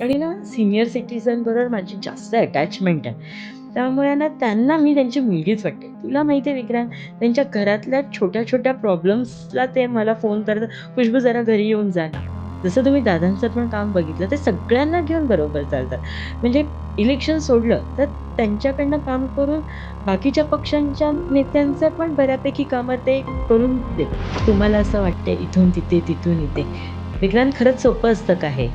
आणि ना सीनियर सिटिझनबरोबर माझी जास्त अटॅचमेंट आहे. त्यामुळे ना त्यांना मी त्यांची मुलगीच वाटते. तुला माहिती आहे विक्रांत, त्यांच्या घरातल्या छोट्या-छोट्या प्रॉब्लेम्सला ते मला फोन करतात, "खुशबू जरा घरी येऊन जा ना." जसं तुम्ही दादांचं पण काम बघितलं, ते सगळ्यांना घेऊन बरोबर चालतात. म्हणजे इलेक्शन सोडलं तर त्यांच्याकडनं काम करून बाकीच्या पक्षांच्या नेत्यांचं पण बऱ्यापैकी कामं ते करून देतात. तुम्हाला असं वाटतंय इथून तिथे, तिथून इथे. विक्रांत खरंच सोपं असतं का हे?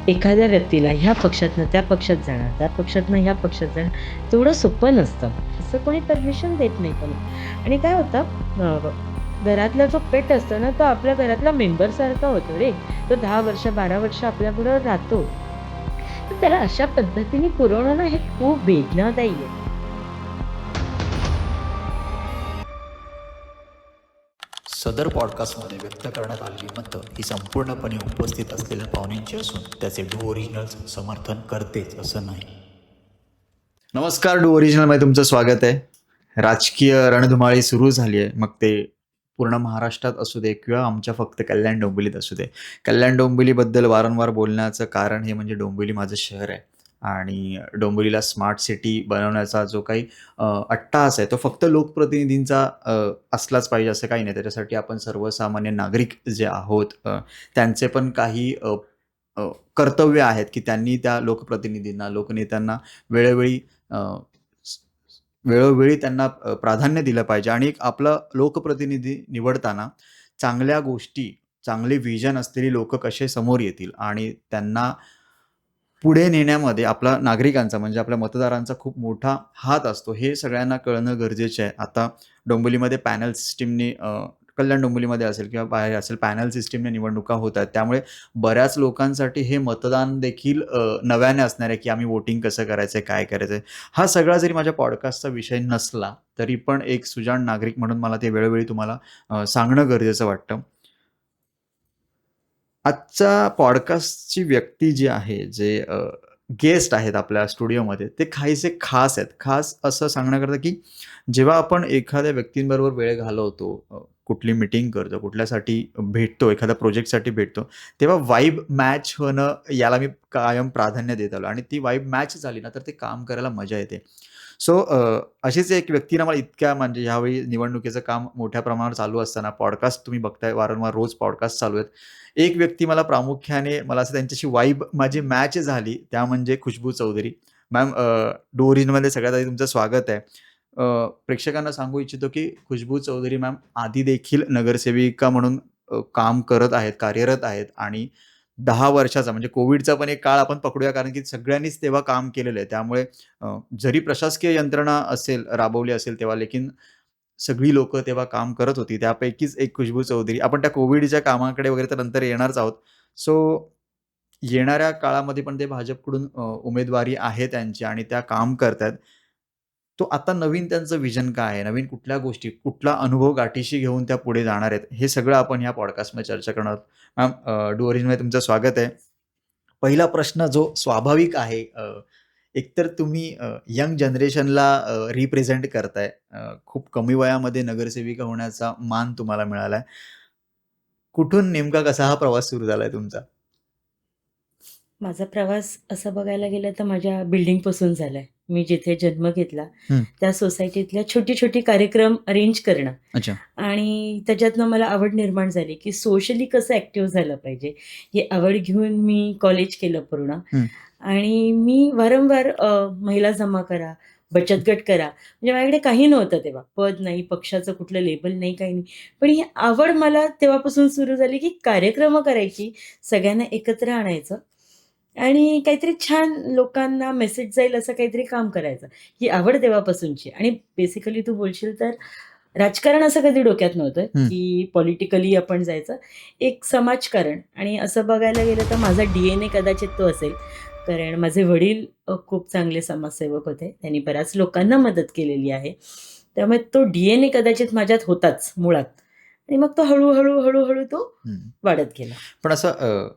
एखाद्या व्यक्तीला ह्या पक्षातनं त्या पक्षात जाणार, त्या पक्षातनं ह्या पक्षात जाणार, तेवढं सोपं नसतं. असं कोणी परमिशन देत नाही कोणी. आणि काय होतं घरातला जो पेट असतो ना, तो आपल्या घरातला मेंबरसारखा होतो रे. तो 10 वर्ष, 12 वर्ष आपल्याबरोबर राहतो. तर त्याला अशा पद्धतीने पुरवणं ना, हे खूप वेदनादायी आहे. सदर पॉडकास्टमध्ये व्यक्त करण्यात आलेली मतं ही संपूर्णपणे उपस्थित असलेल्या पाहुण्यांची असून त्याचे डू ओरिजिनल्स समर्थन करतेच असं नाही. नमस्कार, डू ओरिजिनलमध्ये तुमचं स्वागत आहे. राजकीय रणधुमाळी सुरू झाली आहे, मग ते पूर्ण महाराष्ट्रात असू दे किंवा आमच्या फक्त कल्याण डोंबिवलीत असू दे. कल्याण डोंबिवलीबद्दल वारंवार बोलण्याचं कारण हे म्हणजे डोंबिवली माझं शहर आहे आणि डोंबिवलीला स्मार्ट सिटी बनवण्याचा जो काही अट्टाहास आहे तो फक्त लोकप्रतिनिधींचा असलाच पाहिजे असं काही नाही. त्याच्यासाठी आपण सर्वसामान्य नागरिक जे आहोत त्यांचे पण काही अ, कर्तव्य आहेत की त्यांनी त्या लोकप्रतिनिधींना, लोकनेत्यांना वेळोवेळी अ, स- वेळोवेळी त्यांना प्राधान्य दिलं पाहिजे आणि एक आपला लोकप्रतिनिधी निवडताना चांगल्या गोष्टी, चांगले व्हिजन असलेली लोक कसे समोर येतील आणि त्यांना पुढे नेण्यामध्ये आपला नागरिकांचा म्हणजे आपल्या मतदारांचा खूप मोठा हात असतो, हे सगळ्यांना कळणं गरजेचं आहे. आता डोंबिवलीमध्ये पॅनल सिस्टीमने कल्याण डोंबिवलीमध्ये असेल किंवा बाहेर असेल, पॅनल सिस्टीमने निवडणुका होत आहेत. त्यामुळे बऱ्याच लोकांसाठी हे मतदान देखील नव्याने असणार आहे, की आम्ही वोटिंग कसं करायचं आहे, काय करायचं आहे. हा सगळा जरी माझ्या पॉडकास्टचा विषय नसला, तरी पण एक सुजाण नागरिक म्हणून मला ते वेळोवेळी तुम्हाला सांगणं गरजेचं वाटतं. आजच्या पॉडकास्टची व्यक्ती जी आहे, जे गेस्ट आहेत आपल्या स्टुडिओमध्ये, ते काहीसे खास आहेत. खास असं सांगण्याकरता, की जेव्हा आपण एखाद्या व्यक्तींबरोबर वेळ घालवतो, कुठली मीटिंग करतो, कुठल्यासाठी भेटतो, एखाद्या प्रोजेक्टसाठी भेटतो, तेव्हा वाइब मॅच होणं याला मी कायम प्राधान्य देत आलो आणि ती वाइब मॅच झाली ना, तर ते काम करायला मजा येते. सो अशीच एक व्यक्ती ना मला इतक्या म्हणजे ह्यावेळी निवडणुकीचं काम मोठ्या प्रमाणावर चालू असताना पॉडकास्ट तुम्ही बघताय वारंवार रोज पॉडकास्ट चालू आहेत. एक व्यक्ती मला प्रामुख्याने मला असं त्यांच्याशी वाइब माझी मॅच झाली, त्या म्हणजे खुशबू चौधरी. मॅम डू ओरिजिनलमध्ये सगळ्यात आधी तुमचं स्वागत आहे. प्रेक्षकांना सांगू इच्छितो, की खुशबू चौधरी मॅम आधी देखील नगरसेविका म्हणून काम करत आहेत, कार्यरत आहेत आणि 10 वर्षाचा म्हणजे कोविडचा पण एक काळ आपण पकडूया कारण की सगळ्यांनीच तेव्हा काम केलेलं आहे. त्यामुळे जरी प्रशासकीय यंत्रणा असेल, राबवली असेल तेव्हा लेकिन सगळी लोकं तेव्हा काम करत होती. त्यापैकीच एक खुशबू चौधरी. आपण त्या कोव्हिडच्या कामाकडे वगैरे तर नंतर येणारच आहोत. सो येणाऱ्या काळामध्ये पण ते भाजपकडून उमेदवारी आहे त्यांची आणि त्या काम करतायत. तो आता नवीन त्यांचं व्हिजन काय आहे? नवीन कुठल्या गोष्टी, कुठला अनुभव गाठीशी घेऊन त्या पुढे जाणार आहेत? हे सगळं आपण ह्या पॉडकास्टमध्ये चर्चा करणार आहोत. मॅम डू ओरिजिनमध्ये तुमचं स्वागत आहे. पहिला प्रश्न जो स्वाभाविक आहे, एकतर तुम्ही यंग जनरेशनला रिप्रेझेंट करताय. खूप कमी वयामध्ये नगरसेविका होण्याचा मान तुम्हाला मिळालाय. कुठून नेमका कसा हा प्रवास सुरू झालाय तुमचा? माझा प्रवास असं बघायला गेलं तर माझ्या बिल्डिंगपासून झालाय. मी जिथे जन्म घेतला, हं. त्या सोसायटीतल्या छोटी-छोटी कार्यक्रम अरेंज करणं अच्छा. आणि त्याच्यातनं मला आवड निर्माण झाली, की सोशली कसं ॲक्टिव्ह झालं पाहिजे. ही आवड घेऊन मी कॉलेज केलं पूर्ण हं. आणि मी वारंवार महिला जमा करा, बचत गट करा. म्हणजे माझ्याकडे काही नव्हतं तेव्हा. पद नाही, पक्षाचं कुठलं लेबल नाही, काही नाही. पण ही आवड मला तेव्हापासून सुरू झाली, की कार्यक्रमं करायची, सगळ्यांना एकत्र आणायचं आणि काहीतरी छान लोकांना मेसेज जाईल असं काहीतरी काम करायचं. ही आवड तेव्हापासूनची आणि बेसिकली तू बोलशील तर राजकारण असं कधी डोक्यात नव्हतं, हं. की पॉलिटिकली आपण जायचं. एक समाजकारण आणि असं बघायला गेलं तर माझा डी-एन-ए कदाचित तो असेल. कारण माझे वडील खूप चांगले समाजसेवक होते. त्यांनी बऱ्याच लोकांना मदत केलेली आहे. त्यामुळे तो डी-एन-ए कदाचित माझ्यात होताच मुळात आणि मग तो हळू-हळू तो हं. वाढत गेला. पण असं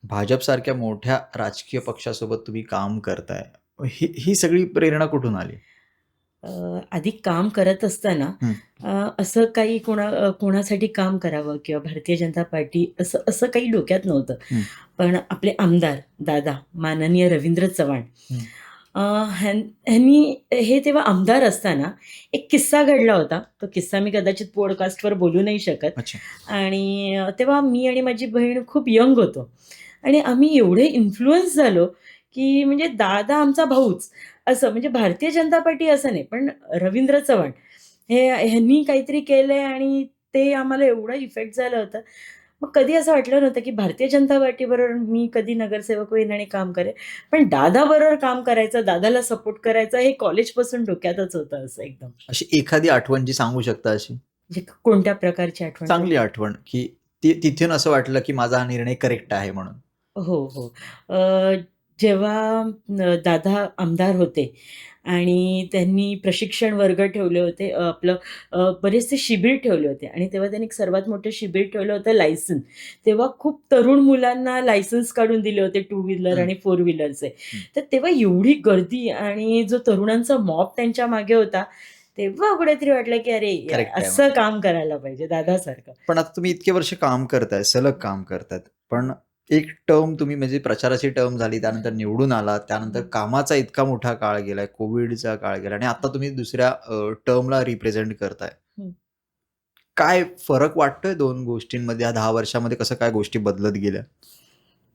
भाजपसारख्या मोठ्या राजकीय पक्षासोबत तुम्ही काम करताय. ही ही सगळी प्रेरणा कुठून आली? आधी काम करत असताना हं. असं काही कोणासाठी काम करावं किंवा भारतीय जनता पार्टी असं असं काही डोक्यात नव्हतं. हं. पण आपले आमदार दादा माननीय रवींद्र चव्हाण हं. अ, ह्यांनी हे तेव्हा आमदार असताना एक किस्सा घडला होता. तो किस्सा मी कदाचित पॉडकास्टवर बोलू नाही शकत. अच्छा. आणि तेव्हा मी आणि माझी बहीण खूप यंग होतो आणि आम्ही एवढे इन्फ्लुअन्स झालो, की म्हणजे दादा आमचा भाऊच असं. म्हणजे भारतीय जनता पार्टी असं नाही, पण रवींद्र चव्हाण ह्यांनी काहीतरी केलंय आणि ते आम्हाला एवढा इफेक्ट झालं होतं. मग कधी असं वाटलं नव्हतं, की भारतीय जनता पार्टीबरोबर मी कधी नगरसेवक होईन आणि काम करेन. पण दादाबरोबर काम करायचं, दादाला सपोर्ट करायचा हे कॉलेजपासून डोक्यातच होतं असं एकदम. अशी एखादी आठवण जी सांगू शकता अशी? म्हणजे कोणत्या प्रकारची आठवण चांगली तुम्हाला? आठवण, की तिथून असं वाटलं, की माझा हा निर्णय करेक्ट आहे म्हणून? हो, हो. जेव्हा दादा आमदार होते आणि त्यांनी प्रशिक्षण वर्ग ठेवले होते. बरेचसे शिबिर ठेवले होते आणि तेव्हा त्यांनी एक सर्वात मोठं शिबिर ठेवलं होतं लायसन्स. तेव्हा खूप तरुण मुलांना लायसन्स काढून दिले होते टू व्हीलर हं. आणि फोर व्हीलरचे. हं. तर तेव्हा एवढी गर्दी आणि जो तरुणांचा मॉब त्यांच्या मागे होता, तेव्हा कुठेतरी वाटलं की अरे यार, करेक्ट आहे असं म्हणून. काम करायला पाहिजे दादासारखं. पण आता तुम्ही इतके वर्ष काम करताय, सलग काम करतायत. पण एक टर्म तुम्ही म्हणजे प्रचाराची टर्म झाली, त्यानंतर निवडून आलात, त्यानंतर कामाचा इतका मोठा काळ गेलाय, कोव्हिडचा काळ गेला आणि आता तुम्ही दुसऱ्या टर्मला रिप्रेझेंट करताय. हं. काय फरक वाटतोय 2 गोष्टींमध्ये? या 10 वर्षामध्ये कसं काय गोष्टी बदलत गेल्या?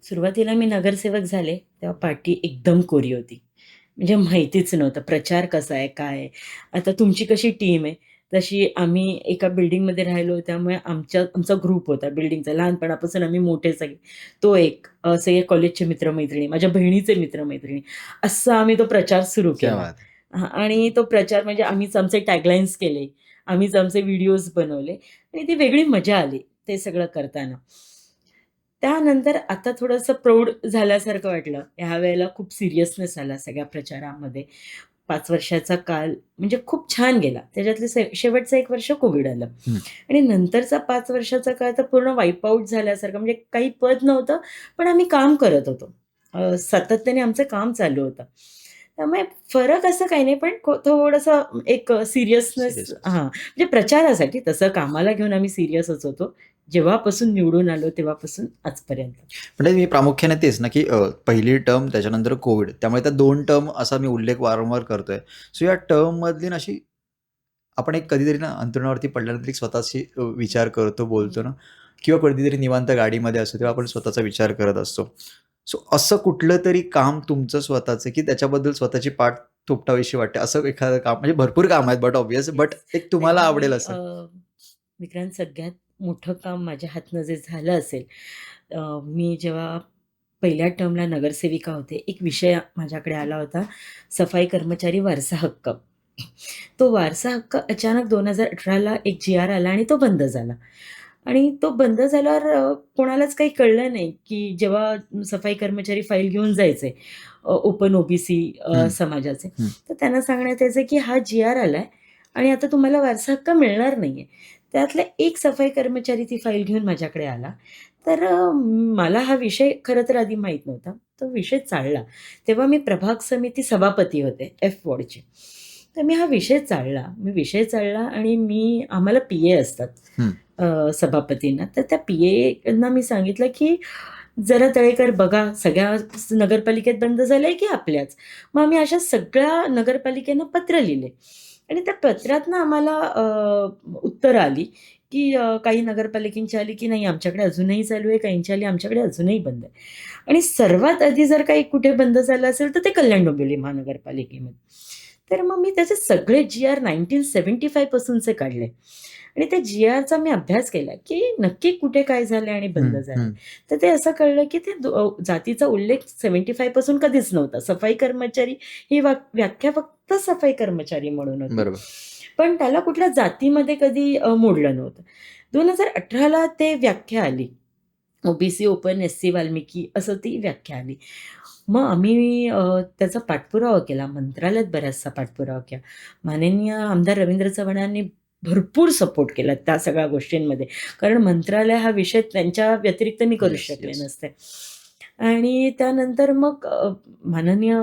सुरुवातीला मी नगरसेवक झाले, तेव्हा पार्टी एकदम कोरी होती. म्हणजे माहितीच नव्हतं प्रचार कसा आहे, काय आहे? आता तुमची कशी टीम आहे, तशी आम्ही एका बिल्डिंगमध्ये राहिलो त्यामुळे आमचा ग्रुप होता बिल्डिंगचा. लहानपणापासून आम्ही मोठे सगळे. तो एक, सगळे कॉलेजचे मित्र-मैत्रिणी, माझ्या बहिणीचे मित्र-मैत्रिणी, असं आम्ही तो प्रचार सुरू क्या केला. बात है! हां, आणि तो प्रचार म्हणजे आम्हीच आमचे टॅगलाईन्स केले, आम्हीच आमचे व्हिडिओज बनवले आणि ती वेगळी मजा आली ते सगळं करताना. त्यानंतर आता थोडंसं प्रौढ झाल्यासारखं वाटलं. ह्यावेळेला खूप सीरियसनेस आला सगळ्या प्रचारामध्ये. 5 वर्षाचा काळ म्हणजे खूप छान गेला. त्याच्यातलं शेवटचं 1 वर्ष कोव्हिड आलं हं. आणि नंतरचा 5 वर्षाचा काळ तर पूर्ण वाईप आउट झाल्यासारखं. म्हणजे काही पद नव्हतं, पण आम्ही काम करत होतो. सातत्याने आमचं काम चालू होतं. त्यामुळे फरक असं काही नाही, पण थोडंसं एक सीरियसनेस सीरियसनेस. हां, म्हणजे प्रचारासाठी. तसं कामाला घेऊन आम्ही सीरियसच होतो. जेव्हापासून निवडून आलो तेव्हापासून आजपर्यंत. म्हणजे मी प्रामुख्याने तेच ना, की पहिली टर्म त्याच्यानंतर कोव्हिड. त्यामुळे त्या 2 टर्म असा मी उल्लेख वारंवार करतोय. सो या टर्ममधली ना अशी आपण एक कधीतरी ना अंथरुणावरती पडल्यानंतर एक स्वतःशी विचार करतो, हं. बोलतो ना किंवा कधीतरी निवांत गाडीमध्ये असतो, तेव्हा आपण येस. स्वतःचा विचार करत असतो. सो असं कुठलं तरी काम तुमचं स्वतःचं, की त्याच्याबद्दल स्वतःची पाठ थोपटावीशी वाटते, असं एखादं काम म्हणजे भरपूर काम आहेत बट ऑब्व्हियस बट येस. एक तुम्हाला आवडेल त्याच्यातली असं? विक्रांत, सगळ्यात मोठं काम माझ्या हातनं जे झालं असेल, मी जेव्हा पहिल्या टर्मला नगरसेविका होते, एक विषय माझ्याकडे आला होता, सफाई कर्मचारी वारसा हक्क. तो वारसा हक्क अचानक 2018ला एक जी-आर आला आणि तो बंद झाला. आणि तो बंद झाल्यावर कोणालाच काही कळलं नाही, की जेव्हा सफाई कर्मचारी फाईल घेऊन जायचे, ओपन ओ-बी-सी हं. समाजाचे, हं. तर त्यांना सांगण्यात यायचं, की हा जी-आर आलाय आणि आता तुम्हाला वारसा हक्क मिळणार नाहीये. त्यातला एक सफाई कर्मचारी ती फाईल घेऊन माझ्याकडे आला. तर मला हा विषय खरं तर आधी माहीत नव्हता. तो विषय चालला. तेव्हा मी प्रभाग समिती सभापती होते एफ वॉर्डची. तर मी हा विषय चालला. आणि आम्हाला पी-ए असतात हं. सभापतींना. तर त्या पी-एना मी सांगितलं, की "जरा तळेकर बघा, सगळ्या नगरपालिकेत बंद झालंय की आपल्याच?" मग आम्ही अशा सगळ्या नगरपालिकेनं पत्र लिहिले आणि त्या पत्रातनं आम्हाला उत्तरं आली, की काही नगरपालिकांची आली, की "नाही, आमच्याकडे अजूनही चालू आहे." काहींची आली, "आमच्याकडे अजूनही बंद आहे." आणि सर्वात आधी जर काही कुठे बंद झालं असेल, तर ते कल्याण डोंबिवली महानगरपालिकेमध्ये. तर मग मी त्याचे सगळे जी-आर 1975 पासूनचे काढले आणि त्या जी-आरचा मी अभ्यास केला, की नक्की कुठे काय झालंय आणि बंद हं. झालंय. हं. तर ते असं कळलं, की ते जातीचा उल्लेख 75 पासून कधीच नव्हता. सफाई कर्मचारी ही व्याख्या फक्त सफाई कर्मचारी म्हणून होती. बरोबर. पण त्याला कुठल्या जातीमध्ये कधी मोडलं नव्हतं. 2018ला ते व्याख्या आली. ओ-बी-सी, ओपन, एस-सी, वाल्मिकी असं ती व्याख्या आली. मग आम्ही त्याचा पाठपुरावा केला. मंत्रालयात बराचसा पाठपुरावा केला. माननीय आमदार रवींद्र चव्हाणांनी भरपूर सपोर्ट केला त्या सगळ्या गोष्टींमध्ये. कारण मंत्रालय हा विषय त्यांच्या व्यतिरिक्त मी करूच येस, शकले येस. नसते. आणि त्यानंतर मग माननीय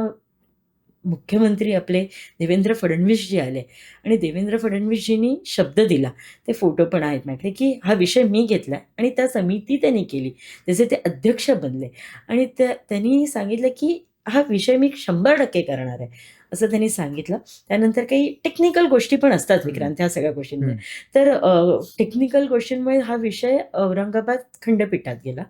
मुख्यमंत्री आपले देवेंद्र फडणवीसजी आले आणि देवेंद्र फडणवीसजींनी शब्द दिला, ते फोटो पण आहेत माझ्याकडे, की हा विषय मी घेतला आणि त्या समिती त्यांनी केली. त्याचे ते अध्यक्ष बनले आणि त्यांनी सांगितलं, की हा विषय मी 100% करणार आहे, असं त्यांनी सांगितलं. त्यानंतर काही टेक्निकल गोष्टी पण असतात विक्रांत ह्या सगळ्या गोष्टींमुळे. तर टेक्निकल गोष्टींमुळे हा विषय औरंगाबाद खंडपीठात गेला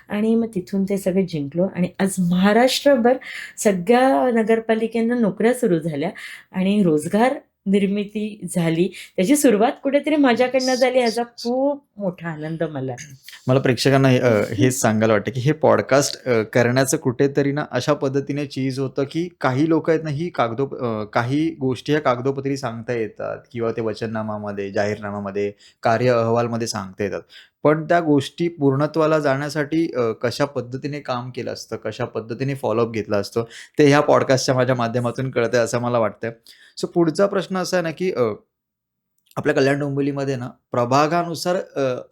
आणि मग तिथून ते सगळे जिंकलो आणि आज महाराष्ट्रभर सगळ्या नगरपालिकांना नोकऱ्या सुरू झाल्या आणि रोजगार निर्मिती झाली. त्याची सुरुवात कुठेतरी माझ्याकडनं झाली, ह्याचा खूप मोठा आनंद मला आहे. मला प्रेक्षकांना हेच सांगायला वाटतं, की हे पॉडकास्ट करण्याचं कुठेतरी ना अशा पद्धतीने चीज होतं, की काही लोकं आहेत ना, काही गोष्टी ह्या कागदोपत्री सांगता येतात किंवा ते वचननामामध्ये, जाहीरनाम्यामध्ये, कार्य अहवालमध्ये सांगता येतात. पण त्या गोष्टी पूर्णत्वाला जाण्यासाठी कशा पद्धतीने काम केलं असतं, कशा पद्धतीने फॉलोअप घेतलं असतं, ते ह्या पॉडकास्टच्या माझ्या माध्यमातून कळतंय असं मला वाटतंय. सो पुढचा प्रश्न असा आहे ना, की आपल्या कल्याण डोंबिवलीमध्ये ना प्रभागानुसार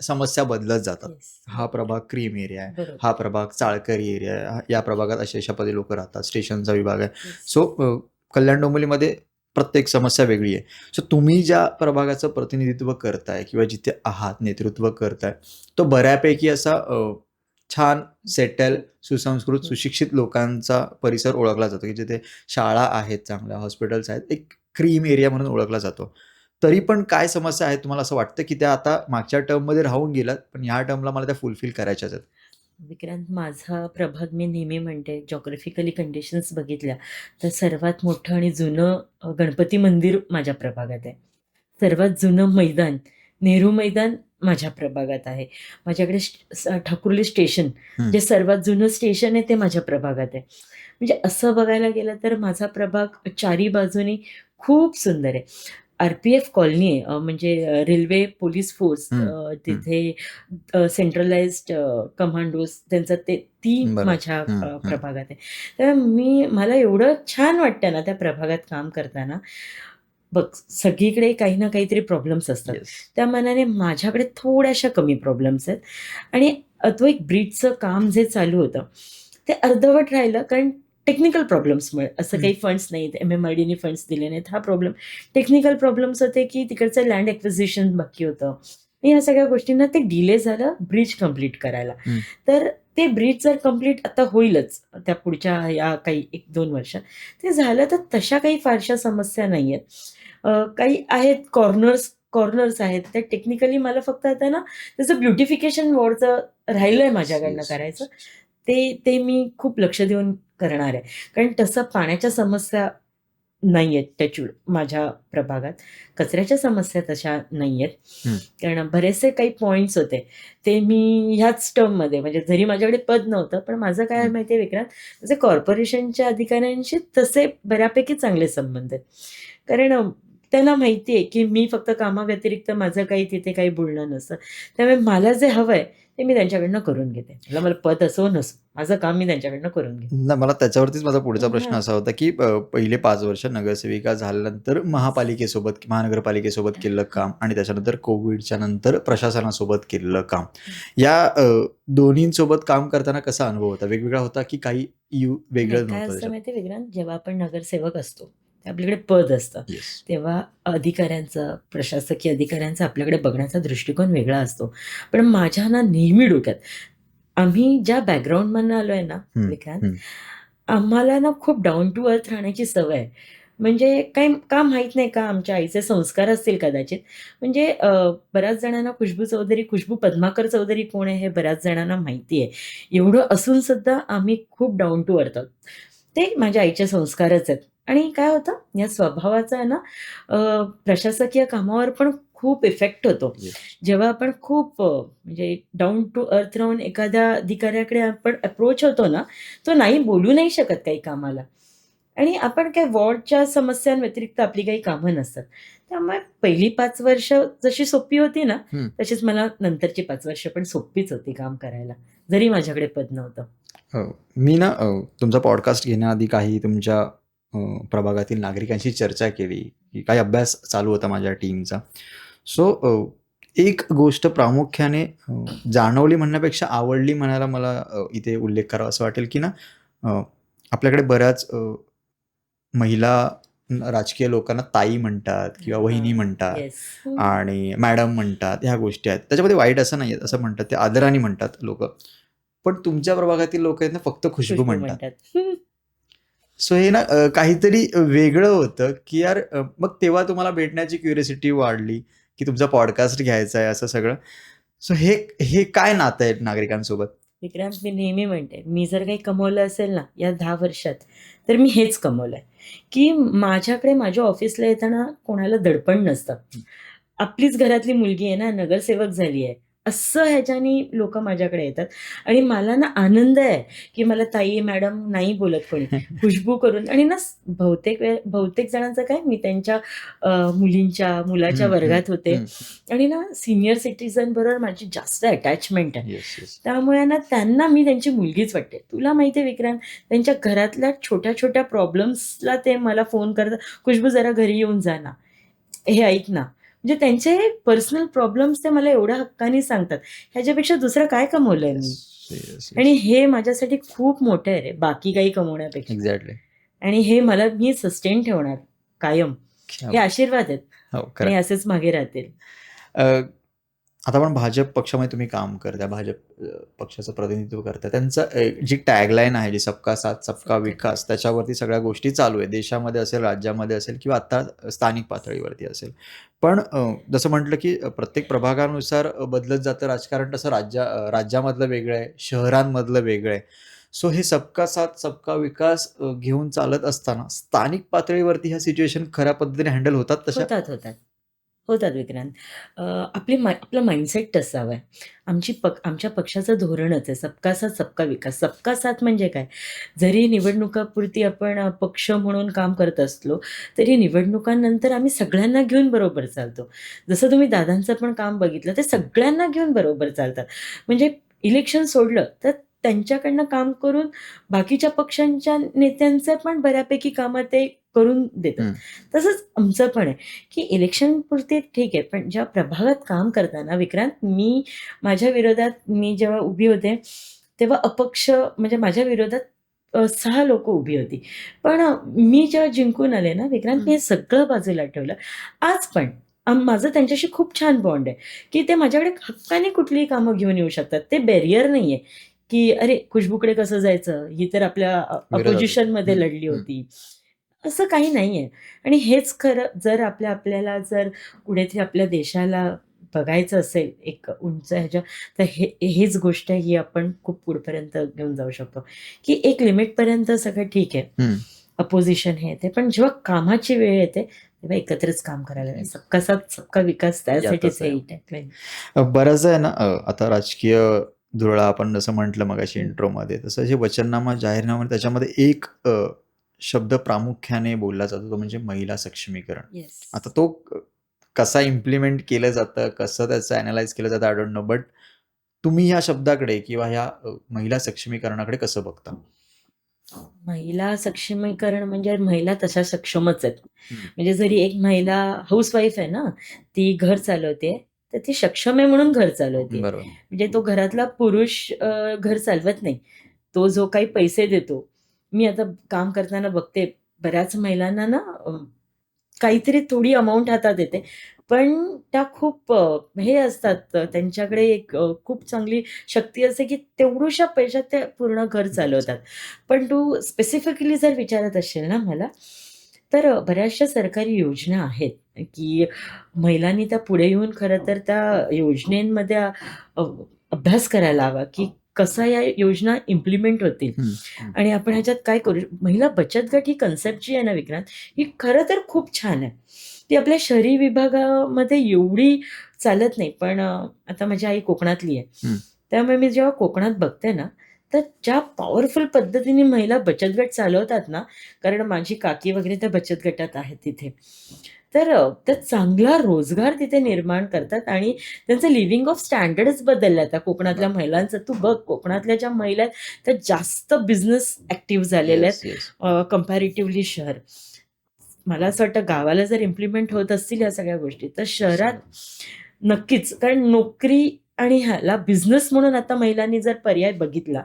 समस्या बदलत जातात. येस. हा प्रभाग क्रीम एरिया आहे, बरोबर. हा प्रभाग चाळकरी एरिया आहे, या प्रभागात अशा पदी लोकं राहतात, स्टेशनचा विभाग आहे. येस. सो कल्याण डोंबिवलीमध्ये प्रत्येक समस्या वेगळी आहे. सो तुम्ही ज्या प्रभागाचं प्रतिनिधित्व करताय किंवा जिथे आहात, नेतृत्व करताय, तो बऱ्यापैकी असा छान सेटल, सुसंस्कृत, सुशिक्षित लोकांचा परिसर ओळखला जातो, की जिथे शाळा आहेत, चांगल्या हॉस्पिटल्स आहेत. एक क्रीम एरिया म्हणून ओळखला जातो. तरी पण काय समस्या आहेत तुम्हाला असं वाटतं, की त्या आता मागच्या टर्ममध्ये राहून गेल्यात, पण ह्या टर्मला मला त्या फुलफिल करायच्याच आहेत? विक्रांत, माझा प्रभाग मी नेहमी म्हणते जॉग्राफिकली कंडिशन्स बघितल्या तर सर्वात मोठं आणि जुनं गणपती मंदिर माझ्या प्रभागात आहे. सर्वात जुनं मैदान, नेहरू मैदान माझ्या प्रभागात आहे. माझ्याकडे ठाकुर्ली स्टेशन, हं. जे सर्वात जुनं स्टेशन आहे ते माझ्या प्रभागात आहे. म्हणजे असं बघायला गेलं तर माझा प्रभाग चारी बाजूनी खूप सुंदर आहे. आर-पी-एफ कॉलनी आहे, म्हणजे रेल्वे पोलीस फोर्स, हं, हं. तिथे सेंट्रलाइज्ड कमांडोज त्यांचं ती बरोबर. माझ्या हं, हं. प्रभागात आहे. तर मला एवढं छान वाटतं ना त्या प्रभागात काम करताना. बघ, सगळीकडे काही ना काहीतरी प्रॉब्लेम्स असतात. येस. त्या मानाने माझ्याकडे थोड्याशा कमी प्रॉब्लेम्स आहेत आणि तो एक ब्रिजचं काम जे चालू होतं, ते अर्धवट राहिलं कारण टेक्निकल प्रॉब्लेम्समुळे. असं काही फंड्स नाहीत, एम-एम-आर-डीने फंड्स दिले नाहीत, हा प्रॉब्लेम. टेक्निकल प्रॉब्लेम्स होते, की तिकडचं लँड एक्विजिशन बाकी होतं. या सगळ्या गोष्टींना ते डिले झालं ब्रिज कंप्लीट करायला. हं. तर ते ब्रिज जर कंप्लीट आता होईलच त्या पुढच्या या काही 1-2 वर्षात. ते झालं तर तशा काही फारशा समस्या नाहीयेत. काही आहेत कॉर्नर्स आहेत. त्या टेक्निकली मला फक्त आता ना त्याचं ब्युटिफिकेशन वॉलचं राहिलंय माझ्याकडनं येस, करायचं. येस. ते मी खूप लक्ष देऊन करणार आहे. कारण तसं पाण्याच्या समस्या नाहीयेत टचवूड माझ्या प्रभागात. कचऱ्याच्या समस्या तशा नाहीयेत. हं. कारण बरेचसे काही पॉइंट्स होते. ते मी ह्याच टर्ममध्ये म्हणजे जरी माझ्याकडे पद नव्हतं, पण माझं काय आहे हं. माहिती आहे विक्रांत, माझे कॉर्पोरेशनच्या अधिकाऱ्यांशी तसे बऱ्यापैकी चांगले संबंध आहेत. कारण त्यांना माहिती आहे, की मी फक्त कामाव्यतिरिक्त माझं काही तिथे काही बोलणं नसतं. त्यामुळे मला जे हवंय ते मी त्यांच्याकडनं करून घेते. मला पद असो नसो, माझं काम मी त्यांच्याकडनं करून घेते. नाही, मला त्याच्यावरतीच माझा पुढचा प्रश्न हां. असा होता, की पहिले 5 वर्ष नगरसेविका झाल्यानंतर महानगरपालिकेसोबत केलेलं काम आणि त्याच्यानंतर कोविडच्या नंतर प्रशासनासोबत केलेलं काम. या दोन्हींसोबत काम करताना कसा अनुभव होता? वेगवेगळा होता, की काही नाही, वेगळं काय नव्हतं असतं त्याच्यात? माहिती आहे विक्रांत, जेव्हा आपण नगरसेवक असतो, ते आपल्याकडे पद असतं. येस. तेव्हा अधिकाऱ्यांचा, प्रशासकीय अधिकाऱ्यांचा आपल्याकडे बघण्याचा दृष्टिकोन वेगळा असतो. पण माझ्या ना नेहमी डोक्यात, आम्ही ज्या बॅकग्राऊंडमधनं आलोय ना हं, विक्रांत, हं. आम्हाला ना खूप डाउन टू अर्थ राहण्याची सवय आहे. म्हणजे काही का माहीत नाही का आमच्या आईचे संस्कार असतील कदाचित. म्हणजे बऱ्याच जणांना खुशबू पद्माकर चौधरी कोण आहे हे बऱ्याच जणांना माहिती आहे. एवढं असून सुद्धा आम्ही खूप डाउन टू अर्थ आहोत. ते माझ्या आईचे संस्कारच आहेत. आणि काय होतं या स्वभावाचा आहे ना प्रशासकीय कामावर पण खूप इफेक्ट होतो. येस. जेव्हा आपण खूप म्हणजे डाउन टू अर्थ राहून एखाद्या अधिकाऱ्याकडे आपण अप्रोच होतो ना, तो नाही बोलू नाही शकत काही कामाला. आणि आपण काय वॉर्डच्या समस्यांव्यतिरिक्त आपली काही कामं नसतात. त्यामुळे पहिली 5 वर्ष जशी सोपी होती ना, हं. तशीच मला नंतरची 5 वर्ष पण सोपीच होती काम करायला. जरी माझ्याकडे पद नव्हतं. हो. मी ना तुमचा पॉडकास्ट घेण्याआधी काही तुमच्या प्रभागातील नागरिकांशी चर्चा केली, की काही अभ्यास चालू होता माझ्या टीमचा. सो एक गोष्ट प्रामुख्याने जाणवली म्हणण्यापेक्षा आवडली म्हणायला मला इथे उल्लेख करावा असं वाटेल, की ना आपल्याकडे बऱ्याच महिला राजकीय लोकांना ताई म्हणतात किंवा वहिनी म्हणतात येस. आणि मॅडम म्हणतात, ह्या गोष्टी आहेत. त्याच्यामध्ये वाईट असं नाही आहे, असं म्हणतात ते आदराने म्हणतात लोकं. पण तुमच्या प्रभागातील लोकं आहेत ना फक्त खुशबू खुशबू म्हणतात. म्हणतात. सो हे ना काहीतरी वेगळं होतं, की यार मग तेव्हा तुम्हाला भेटण्याची क्युरिओसिटी वाढली, की तुमचा पॉडकास्ट घ्यायचा आहे असं सगळं. सो हे हे काय नातं आहे नागरिकांसोबत? विक्रांत, मी नेहमी म्हणते, मी जर काही कमवलं असेल ना या 10 वर्षात, तर मी हेच कमवलंय, की माझ्याकडे माझ्या ऑफिसला येताना कोणाला दडपण नसतं. आपलीच घरातली मुलगी आहे ना, नगरसेवक झाली आहे, असं ह्याच्यानी लोकं माझ्याकडे येतात आणि मला ना आनंद आहे, की मला ताई, मॅडम नाही बोलत कोणी. खुशबू करून आणि ना बहुतेक जणांचं काय, मी त्यांच्या मुलाच्या हं, हं, वर्गात होते हं. आणि ना सीनियर सिटिझन बरोबर माझी जास्त अटॅचमेंट आहे. Yes, yes. त्यामुळे ना त्यांना मी त्यांची मुलगीच वाटते. तुला माहिती आहे विक्रांत, त्यांच्या घरातल्या छोट्या-छोट्या प्रॉब्लेम्सला ते मला फोन करतात, "खुशबू जरा घरी येऊन जा ना, हे ऐक ना." म्हणजे त्यांचे पर्सनल प्रॉब्लेम्स ते मला एवढ्या हक्काने सांगतात. ह्याच्यापेक्षा दुसरं काय कमवलंय येस, मी? येस, आणि येस. हे माझ्यासाठी खूप मोठं आहे रे, बाकी काही कमवण्यापेक्षा. एक्झॅक्टली. आणि हे मी सस्टेन ठेवणार कायम. क्या हे आशीर्वाद आहेत हो, आणि खरं. असेच मागे राहतील. आता आपण भाजप पक्षामध्ये तुम्ही काम करता, भाजप पक्षाचं प्रतिनिधित्व करता. त्यांचं जी टॅगलाईन आहे, जी सबका साथ सबका विकास, त्याच्यावरती सगळ्या गोष्टी चालू आहे. देशामध्ये असेल, राज्यामध्ये असेल किंवा आत्ता स्थानिक पातळीवरती असेल. पण जसं म्हटलं, की प्रत्येक प्रभागानुसार बदलत जातं राजकारण, तसं राज्यामधलं वेगळं आहे, शहरांमधलं वेगळं आहे. सो हे सबका साथ सबका विकास घेऊन चालत असताना स्थानिक पातळीवरती ह्या सिच्युएशन खऱ्या पद्धतीने हँडल होतात तशा? होतात. होतात विक्रांत. आपलं माइंडसेट तसं हवं आहे. आमच्या पक्षाचं धोरणच आहे, सबका साथ सबका विकास. सबका साथ म्हणजे काय? जरी निवडणुकापुरती आपण पक्ष म्हणून काम करत असलो, तरी निवडणुकांनंतर आम्ही सगळ्यांना घेऊन बरोबर चालतो. जसं तुम्ही दादांचं पण काम बघितलं, ते सगळ्यांना घेऊन बरोबर चालतात. म्हणजे इलेक्शन सोडलं, तर त्यांच्याकडनं काम करून बाकीच्या पक्षांच्या नेत्यांचं पण बऱ्यापैकी कामं ते करून देतात. हं. तसंच आमचं पण आहे. की इलेक्शनपुरते ठीक आहे, पण ज्या प्रभागात काम करताना विक्रांत, माझ्या विरोधात मी जेव्हा उभी होते, तेव्हा अपक्ष म्हणजे माझ्या विरोधात 6 लोकं उभी होती. पण मी जेव्हा जिंकून आले ना विक्रांत, मी हे सगळं बाजूला ठेवलं. आज पण माझं त्यांच्याशी खूप छान बॉन्ड आहे, की ते माझ्याकडे हक्काने कुठलीही कामं घेऊन येऊ शकतात. ते बॅरियर नाहीये, की "अरे, खुशबूकडे कसं जायचं? ही तर आपल्या विरोधात होते. अपोझिशनमध्ये हं, लढली हं. होती." असं काही नाहीये. आणि हेच खरं जर आपल्याला जर कुठेतरी आपल्या देशाला बघायचं असेल एक उंच ह्याच्या, तर हीच गोष्ट ही आपण खूप पुढपर्यंत घेऊन जाऊ शकतो, की एक लिमिटपर्यंत सगळं ठीक आहे. हं. अपोझिशन हे ते, पण जेव्हा कामाची वेळ येते, तेव्हा एकत्रच काम करायला हवं. सबका साथ सबका विकास, यातच त्यासाठीच आहे. हे टॅगलाईन. बऱ्याचदा आहे ना आता राजकीय धुरळा आपण जसं म्हटलं मगाशी हं. इंट्रोमध्ये, तसं जे वचननामा, जाहीरनामा त्याच्यामध्ये एक शब्द प्रामुख्याने बोलला जातो, तो म्हणजे महिला सक्षमीकरण. येस. आता तो कसा इम्प्लिमेंट केलं जातं, कसं त्याचं ॲनलाईज केलं जातं, आय डोंट नो. बट तुम्ही ह्या शब्दाकडे किंवा ह्या महिला सक्षमीकरणाकडे कसं बघता? महिला सक्षमीकरण म्हणजे महिला तशा सक्षमच आहेत. हं. म्हणजे जरी एक महिला हाउसवाईफ आहे ना, ती घर चालवते, तर ती सक्षम आहे म्हणून घर चालवते. बरोबर. म्हणजे तो घरातला पुरुष घर चालवत नाही. तो जो काही पैसे देतो, मी आता काम करताना बघते बऱ्याच महिलांना ना काहीतरी थोडी अमाउंट हातात येते. पण त्या खूप हे असतात, त्यांच्याकडे एक खूप चांगली शक्ती असते, की तेवढ्याशा पैशात ते पूर्ण घर चालवतात. पण तू स्पेसिफिकली जर विचारत असशील ना मला, तर बऱ्याचशा सरकारी योजना आहेत, की महिलांनी त्या पुढे येऊन खरं तर त्या योजनेमध्ये अभ्यास करायला हवा, की कसा या योजना इम्प्लिमेंट होतील. हं, हं. आणि आपण ह्याच्यात काय करू महिला बचत गट ही कन्सेप्ट जी आहे ना विक्रांत, ही खरं तर खूप छान आहे. ती आपल्या शहरी विभागामध्ये एवढी चालत नाही. पण आता माझी आई कोकणातली आहे. हं. त्यामुळे मी जेव्हा कोकणात बघते ना, तर ज्या पॉवरफुल पद्धतीने महिला बचत गट चालवतात ना, कारण माझी काकी वगैरे त्या बचत गटात आहेत तिथे. तर त्या चांगला रोजगार तिथे निर्माण करतात आणि त्यांचं लिव्हिंग ऑफ स्टँडर्डच बदललं आता कोकणातल्या बरं. महिलांचं. तू बघ कोकणातल्या ज्या महिला आहेत, त्या जास्त बिझनेस ॲक्टिव्ह झालेल्या येस, आहेत येस. कंपॅरेटिव्हली शहर. मला असं वाटतं गावाला जर इम्प्लिमेंट होत असतील ह्या सगळ्या गोष्टी, तर शहरात नक्कीच. कारण नोकरी आणि ह्याला बिझनेस म्हणून आता महिलांनी जर पर्याय बघितला,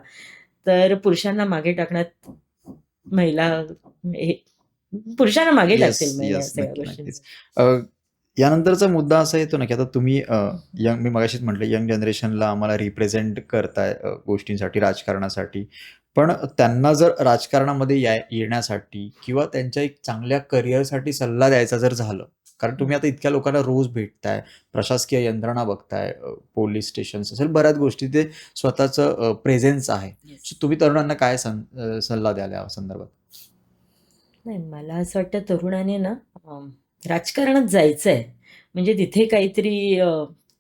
तर पुरुषांना मागे टाकण्यात महिला हे पुरुषांना मागे येस, टाकतील मग या येस. सगळ्या नक्की, गोष्टींचं. नक्कीच. यानंतरचा मुद्दा असा येतो ना, की आता तुम्ही मी मगाशीच म्हटलं यंग जनरेशनला आम्हाला रिप्रेझेंट करताय गोष्टींसाठी, राजकारणासाठी. पण त्यांना जर राजकारणामध्ये येण्यासाठी किंवा त्यांच्या एक चांगल्या करिअरसाठी सल्ला द्यायचा जर झालं, कारण तुम्ही आता इतक्या लोकांना रोज भेटताय, प्रशासकीय यंत्रणा बघताय, पोलिस स्टेशन्स असेल, बऱ्याच गोष्टी ते स्वतःचं प्रेझेन्स आहे. Yes. सो तुम्ही तरुणांना काय सल्ला द्याल या संदर्भात? नाही, मला असं वाटतं तरुणाने ना राजकारणात जायचंय. म्हणजे तिथे काहीतरी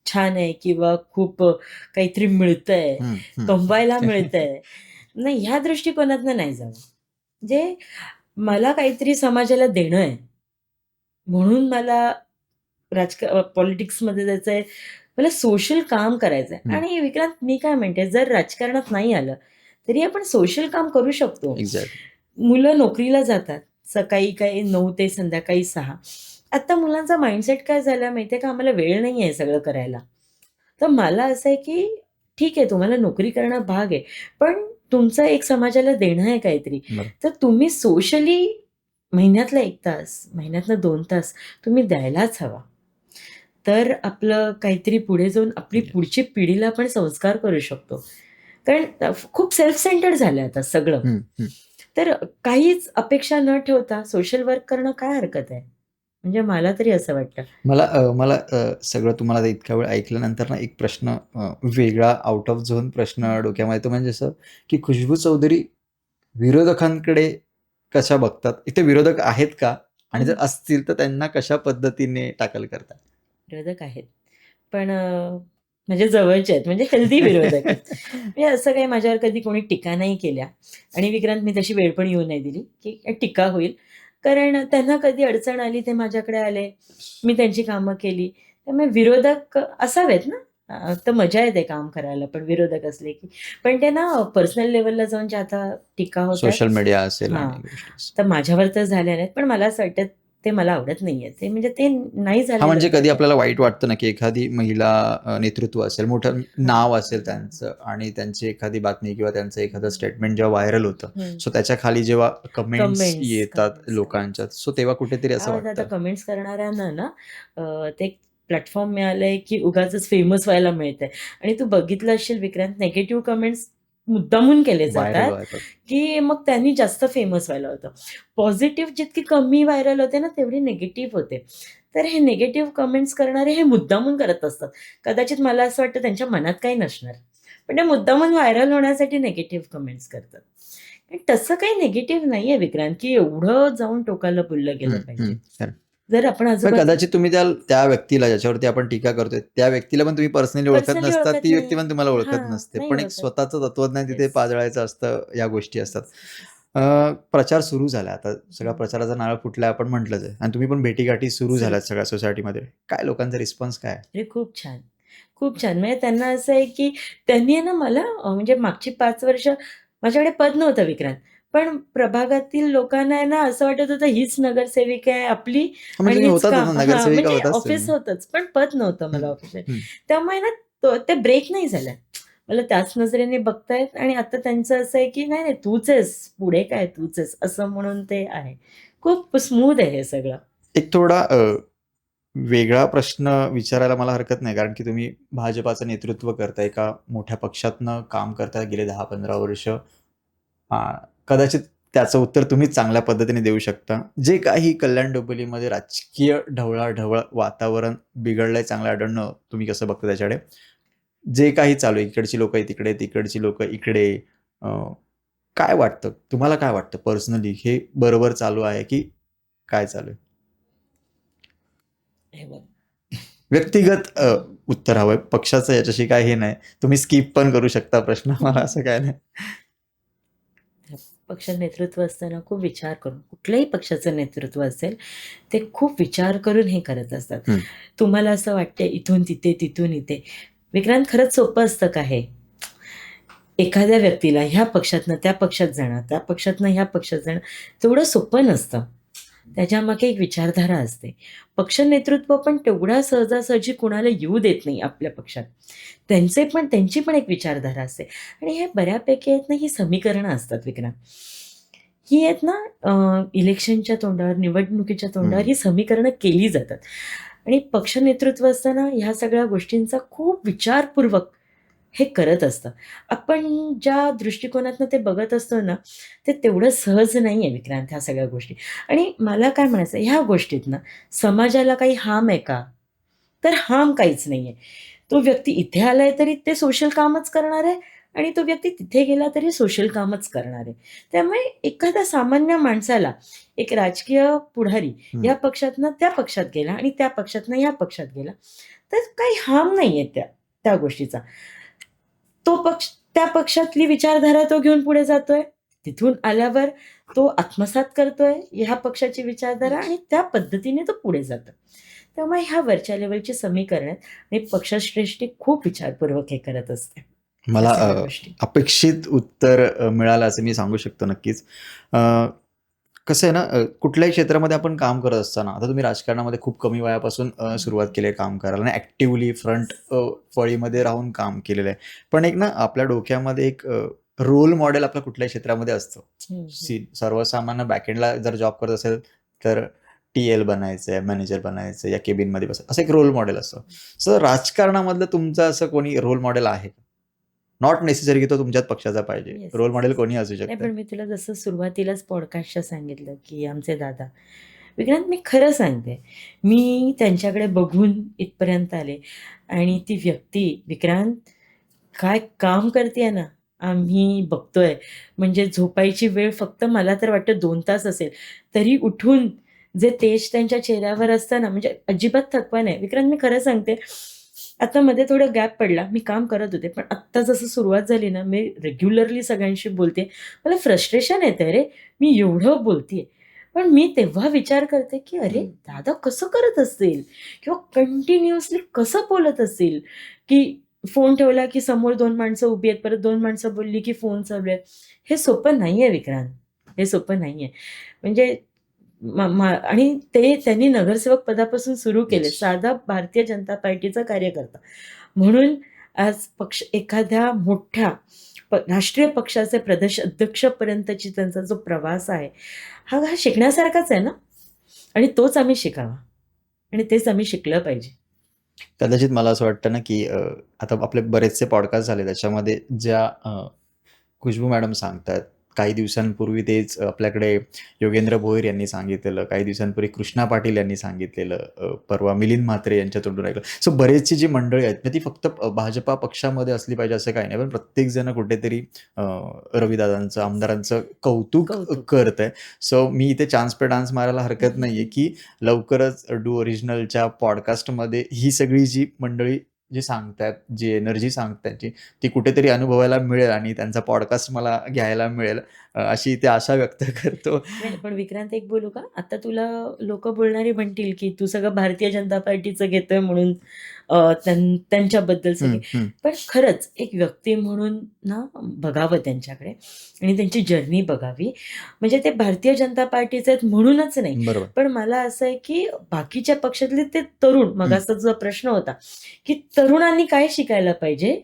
छान आहे किंवा खूप काहीतरी मिळतंय, हं, हं. कमवायला मिळतंय. नाही, ह्या दृष्टिकोनातनं नाही जावं. म्हणजे मला काहीतरी समाजाला देणं आहे. म्हणून मला पॉलिटिक्समध्ये जायचंय. मला सोशल काम करायचंय. हं. आणि विक्रांत, मी काय म्हणते, जर राजकारणात नाही आलं, तरी आपण सोशल काम करू शकतो. एक्झॅक्टली. मुलं नोकरीला जातात. सकाळी काही 9 ते संध्याकाळी 6. आता मुलांचा माइंडसेट काय झाला माहिती आहे का, आम्हाला वेळ नाही आहे सगळं करायला. तर मला असं आहे की ठीक आहे, तुम्हाला नोकरी करणं भाग आहे. पण तुमचं एक समाजाला देणं आहे काहीतरी. बरं. तर तुम्ही सोशली महिन्यातला 1 तास, महिन्यातनं 2 तास तुम्ही द्यायलाच हवा. तर आपलं काहीतरी पुढे जाऊन आपली Yes. पुढची पिढीला पण संस्कार करू शकतो. कारण खूप सेल्फ सेंटर्ड झालंय आता सगळं. हं, हं. तर काहीच अपेक्षा न ठेवता सोशल वर्क करणं काय हरकत आहे? म्हणजे मला तरी असं वाटतं. मला सगळं तुम्हाला इतका वेळ ऐकल्यानंतर ना एक प्रश्न वेगळा आउट ऑफ झोन प्रश्न डोक्यामध्ये येतो म्हणजे असं, की खुशबू चौधरी विरोधकांकडे कशा बघतात? इथे विरोधक आहेत का? आणि जर असतील तर त्यांना कशा पद्धतीने टॅकल करतात? विरोधक आहेत. पण म्हणजे जवळचे आहेत, म्हणजे हेल्दी विरोधक आहेत. म्हणजे असं काही माझ्यावर कधी कोणी टीका नाही केल्या. आणि विक्रांत, मी तशी वेळ पण येऊ नाही दिली, की टीका होईल. कारण त्यांना कधी अडचण आली ते माझ्याकडे आले, मी त्यांची कामं केली. त्यामुळे विरोधक असावेत ना, तर मजा येते काम करायला पण विरोधक असले की. पण ते ना पर्सनल लेव्हलला जाऊन ज्या आता टीका होत आहेत, सोशल मीडिया असेल हां, आणि गोष्टी असेल. तर माझ्यावर तर झाल्या नाहीत. पण मला असं वाटतं ते मला आवडत नाहीये. ते म्हणजे ते नाही हां, झालेलं म्हणजे कधी पाहिजे. आपल्याला वाईट वाटतं ना, की एखादी महिला नेतृत्व असेल, मोठं नाव असेल त्यांचं आणि त्यांची एखादी बातमी किंवा त्यांचं एखादं स्टेटमेंट जेव्हा व्हायरल होतं, हं. सो त्याच्या खाली जेव्हा कमेंट्स कमेंट्स, येतात कमेंट्स. लोकांच्या, सो तेव्हा कुठेतरी असं काय होतं आता वाटतं. कमेंट्स करणाऱ्यांना ना ते एक प्लॅटफॉर्म मिळालंय की उगाचच फेमस व्हायला मिळतंय. आणि तू बघितलं असशील विक्रांत, निगेटिव्ह कमेंट्स मुद्दामून केले व्हायरल जातात, व्हायचं. की मग त्यांनी जास्त फेमस व्हायला होतं. पॉझिटिव्ह जितकी कमी व्हायरल होते ना, तेवढी निगेटिव्ह होते. तर हे निगेटिव्ह कमेंट्स करणारे हे मुद्दामून करत असतात. कदाचित मला असं वाटतं त्यांच्या मनात काही नसणार. पण ते मुद्दामून व्हायरल होण्यासाठी निगेटिव्ह कमेंट्स करतात. आणि तसं काही निगेटिव्ह नाहीये विक्रांत, की एवढं जाऊन टोकाला बोललं गेलं पाहिजे. खरं. जर आपण मग आजूबाजू कदाचित तुम्ही त्या व्यक्तीला ज्याच्यावरती आपण टीका करतोय, त्या व्यक्तीला पण तुम्ही पर्सनली ओळखत पर्सनली नसता, ओळखत ती नाही. व्यक्ती पण तुम्हाला ओळखत हां, नसते. नाही पण एक ओळखत. स्वतःचं तत्वज्ञान तिथे येस. पाजळायचं असतं, या गोष्टी असतात. Yes, yes, yes. प्रचार सुरू झाला. आता सगळा हं. प्रचाराचा नारळ फुटलाय आपण म्हटलंच आहे आणि तुम्ही पण भेटीगाठी सुरू सुरू. झाल्यात सगळ्या सोसायटीमध्ये. काय लोकांचा रिस्पॉन्स काय आहे? अरे खूप छान. खूप छान. म्हणजे त्यांना असं आहे, की त्यांनी आहे ना मला म्हणजे मागची 5 वर्ष माझ्याकडे पद नव्हतं विक्रांत. पण प्रभागातील लोकांना आहे ना असं वाटत होतं हीच नगरसेविका आहे आपली हां, म्हणजे आणि तुम्ही हीच होतातच काम, ना, हां, नगरसेविका म्हणजे होताच ऑफिस तुम्ही. होतंच, पण पद नव्हतं मला हं, ऑफिसमध्ये. हं. त्यामुळे ना ते ब्रेक नाही झालं. मला त्याच नजरेने बघतायत आणि आता त्यांचं असं आहे, की नाही, नाही तूच आहेस, पुढे काय तूच आहेस, असं म्हणून ते आहे. खूप स्मूथ आहे हे सगळं. एक थोडा वेगळा प्रश्न विचारायला मला हरकत नाही, कारण की तुम्ही भाजपाचं नेतृत्व करताय, एका मोठ्या पक्षातनं काम करताय गेले 10-15 वर्ष. कदाचित त्याचं उत्तर तुम्हीच चांगल्या पद्धतीने देऊ शकता. जे काही कल्याण डोंबिवलीमध्ये राजकीय ढवळाढवळ वातावरण बिघडलंय चांगलं आढळणं, तुम्ही कसं बघता त्याच्याकडे? जे काही चालू आहे, इकडची लोकं तिकडे, तिकडची लोकं इकडे. अ, काय वाटतं? तुम्हाला काय वाटतं पर्सनली हे बरोबर चालू आहे, की काय चालू आहे? हे बघ. व्यक्तिगत उत्तर हवंय. पक्षाचं याच्याशी काही हे नाही. तुम्ही स्किप पण करू शकता प्रश्न. मला असं काही नाही. पक्ष नेतृत्व असताना खूप विचार करून, कुठल्याही पक्षाचं नेतृत्व असेल, ते खूप विचार करून हे करत असतात. हं. तुम्हाला असं वाटतंय इथून तिथे, तिथून इथे. विक्रांत, खरंच सोपं असतं का हे? एखाद्या व्यक्तीला ह्या पक्षातनं त्या पक्षात जाणं, त्या पक्षातनं ह्या पक्षात जाणं, तेवढं सोपं नसतं. त्याच्यामागे एक विचारधारा असते. पक्ष नेतृत्व पण तेवढ्या सहजासहजी कुणाला येऊ देत नाही आपल्या पक्षात. त्यांची पण एक विचारधारा असते आणि हे बऱ्यापैकी आहेत ना, ही समीकरणं असतात विक्रांत. ही आहेत ना इलेक्शनच्या तोंडावर, निवडणुकीच्या तोंडावर ही समीकरणं केली जातात आणि पक्ष नेतृत्व असताना ह्या सगळ्या गोष्टींचा खूप विचारपूर्वक हे करत असतं. आपण ज्या दृष्टिकोनातनं ते बघत असतो ना, ते तेवढं सहज नाही आहे विक्रांत ह्या सगळ्या गोष्टी. आणि मला काय म्हणायचं आहे, ह्या गोष्टीतनं समाजाला काही हार्म आहे का? तर हार्म काहीच नाही आहे. तो व्यक्ती इथे आलाय तरी ते सोशल कामच करणार आहे आणि तो व्यक्ती तिथे गेला तरी सोशल कामच करणार आहे. त्यामुळे एखाद्या सामान्य माणसाला एक राजकीय पुढारी हं. या पक्षातनं त्या पक्षात गेला आणि त्या पक्षातनं या पक्षात गेला, तर काही हार्म नाही आहे त्या गोष्टीचा. तो पक्ष त्या पक्षातली विचारधारा तो घेऊन पुढे जातोय. तिथून आल्यावर तो आत्मसात करतोय ह्या पक्षाची विचारधारा आणि त्या पद्धतीने तो पुढे जातो. त्यामुळे ह्या वरच्या लेव्हलची समीकरणं आहेत आणि पक्षश्रेष्ठी खूप विचारपूर्वक हे करत असते. ह्या मला सगळ्या गोष्टी. अपेक्षित उत्तर मिळालं असं मी सांगू शकतो नक्कीच. अ, कसं आहे ना, कुठल्याही क्षेत्रामध्ये आपण काम करत असताना आता तुम्ही राजकारणामध्ये खूप कमी वयापासून सुरुवात केली आहे काम करायला आणि ॲक्टिव्हली फ्रंट फळीमध्ये राहून काम केलेलं आहे. पण एक ना आपल्या डोक्यामध्ये एक रोल मॉडेल आपल्या कुठल्याही क्षेत्रामध्ये असतं. हं, हं. सर्वसामान्य बॅकएंडला जर जॉब करत असेल तर टी-एल बनायचं आहे, मॅनेजर बनायचं आहे या केबिनमध्ये बसायचं असं एक रोल मॉडेल असतं. सो राजकारणामधलं तुमचं असं कोणी रोल मॉडेल आहे? नॉट नेसेसरी की तो तुमच्याच पक्षाचा पाहिजे. Yes, role model yes. कोणी असू नाही शकतं. पण मी तुला जसं सुरुवातीलाच पॉडकास्टच्या सांगितलं, की आमचे दादा. विक्रांत मी खरं सांगते, मी त्यांच्याकडे बघून इथपर्यंत आले आणि ती व्यक्ती विक्रांत काय काम करतेय ना, आम्ही बघतोय. म्हणजे झोपायची वेळ फक्त मला तर वाटतं 2 तास असेल. तरी उठून जे तेज त्यांच्या चेहऱ्यावर असतं ना, म्हणजे अजिबात थकवा नाही. विक्रांत मी खरं सांगते, आता मध्ये थोडं गॅप पडला. मी काम करत होते. पण आत्ता जसं सुरुवात झाली ना, मी रेग्युलरली सगळ्यांशी बोलते. मला फ्रस्ट्रेशन येतंय रे, मी एवढं बोलतेय. पण मी तेव्हा विचार करते, की अरे दादा कसं करत असतील? किंवा कंटिन्युअसली कसं बोलत असतील? की फोन ठेवला की समोर 2 माणसं उभी आहेत, परत 2 माणसं बोलली की फोन चालू आहे. हे सोपं नाहीये विक्रांत. हे सोपं नाहीये. म्हणजे आणि ते त्यांनी नगरसेवक पदापासून सुरू केले. येस. साधा भारतीय जनता पार्टीचा कार्यकर्ता. म्हणून आज पक्ष एखाद्या मोठ्या राष्ट्रीय पक्षाचे प्रदेश अध्यक्षपर्यंतची त्यांचा जो प्रवास आहे, हा शिकण्यासारखाच आहे ना आणि तोच आम्ही शिकावा आणि तेच आम्ही शिकलं पाहिजे. कदाचित मला असं वाटतं ना, की आता आपले बरेचसे पॉडकास्ट झाले त्याच्यामध्ये ज्या खुशबू मॅडम सांगतात. काही दिवसांपूर्वी तेच आपल्याकडे योगेंद्र भोईर यांनी सांगितलेलं, काही दिवसांपूर्वी कृष्णा पाटील यांनी सांगितलेलं, परवा मिलिंद म्हात्रे यांच्या तोंडून ऐकलं. सो बरेचशी जी मंडळी आहेत, ती फक्त भाजपा पक्षामध्ये असली पाहिजे असं काही नाही. पण प्रत्येकजण कुठेतरी रविदादांचं, आमदारांचं कौतुक कौतुक. करत आहे. सो मी इथे चान्स पे डान्स मारायला हरकत नाहीये, की लवकरच डू ओरिजिनलच्या पॉडकास्टमध्ये ही सगळी जी मंडळी जी सांगतायत, जी एनर्जी सांगतायत, ती कुठेतरी अनुभवायला मिळेल आणि त्यांचा पॉडकास्ट मला घ्यायला मिळेल, अशी इथे आशा व्यक्त करतो. नाही, पण विक्रांत एक बोलू का? आता तुला लोकं बोलणारी म्हणतील, की तू सगळं भारतीय जनता पार्टीचं घेतोय म्हणून त्यांच्याबद्दल हं, सगळे. हं. पण खरंच एक व्यक्ती म्हणून ना बघावं त्यांच्याकडे आणि त्यांची जर्नी बघावी. म्हणजे ते भारतीय जनता पार्टीचे आहेत म्हणूनच नाही. बरोबर. पण मला असं आहे, की बाकीच्या पक्षातले ते तरुण हं. मगाचा जो प्रश्न होता, की तरुणांनी काय शिकायला पाहिजे?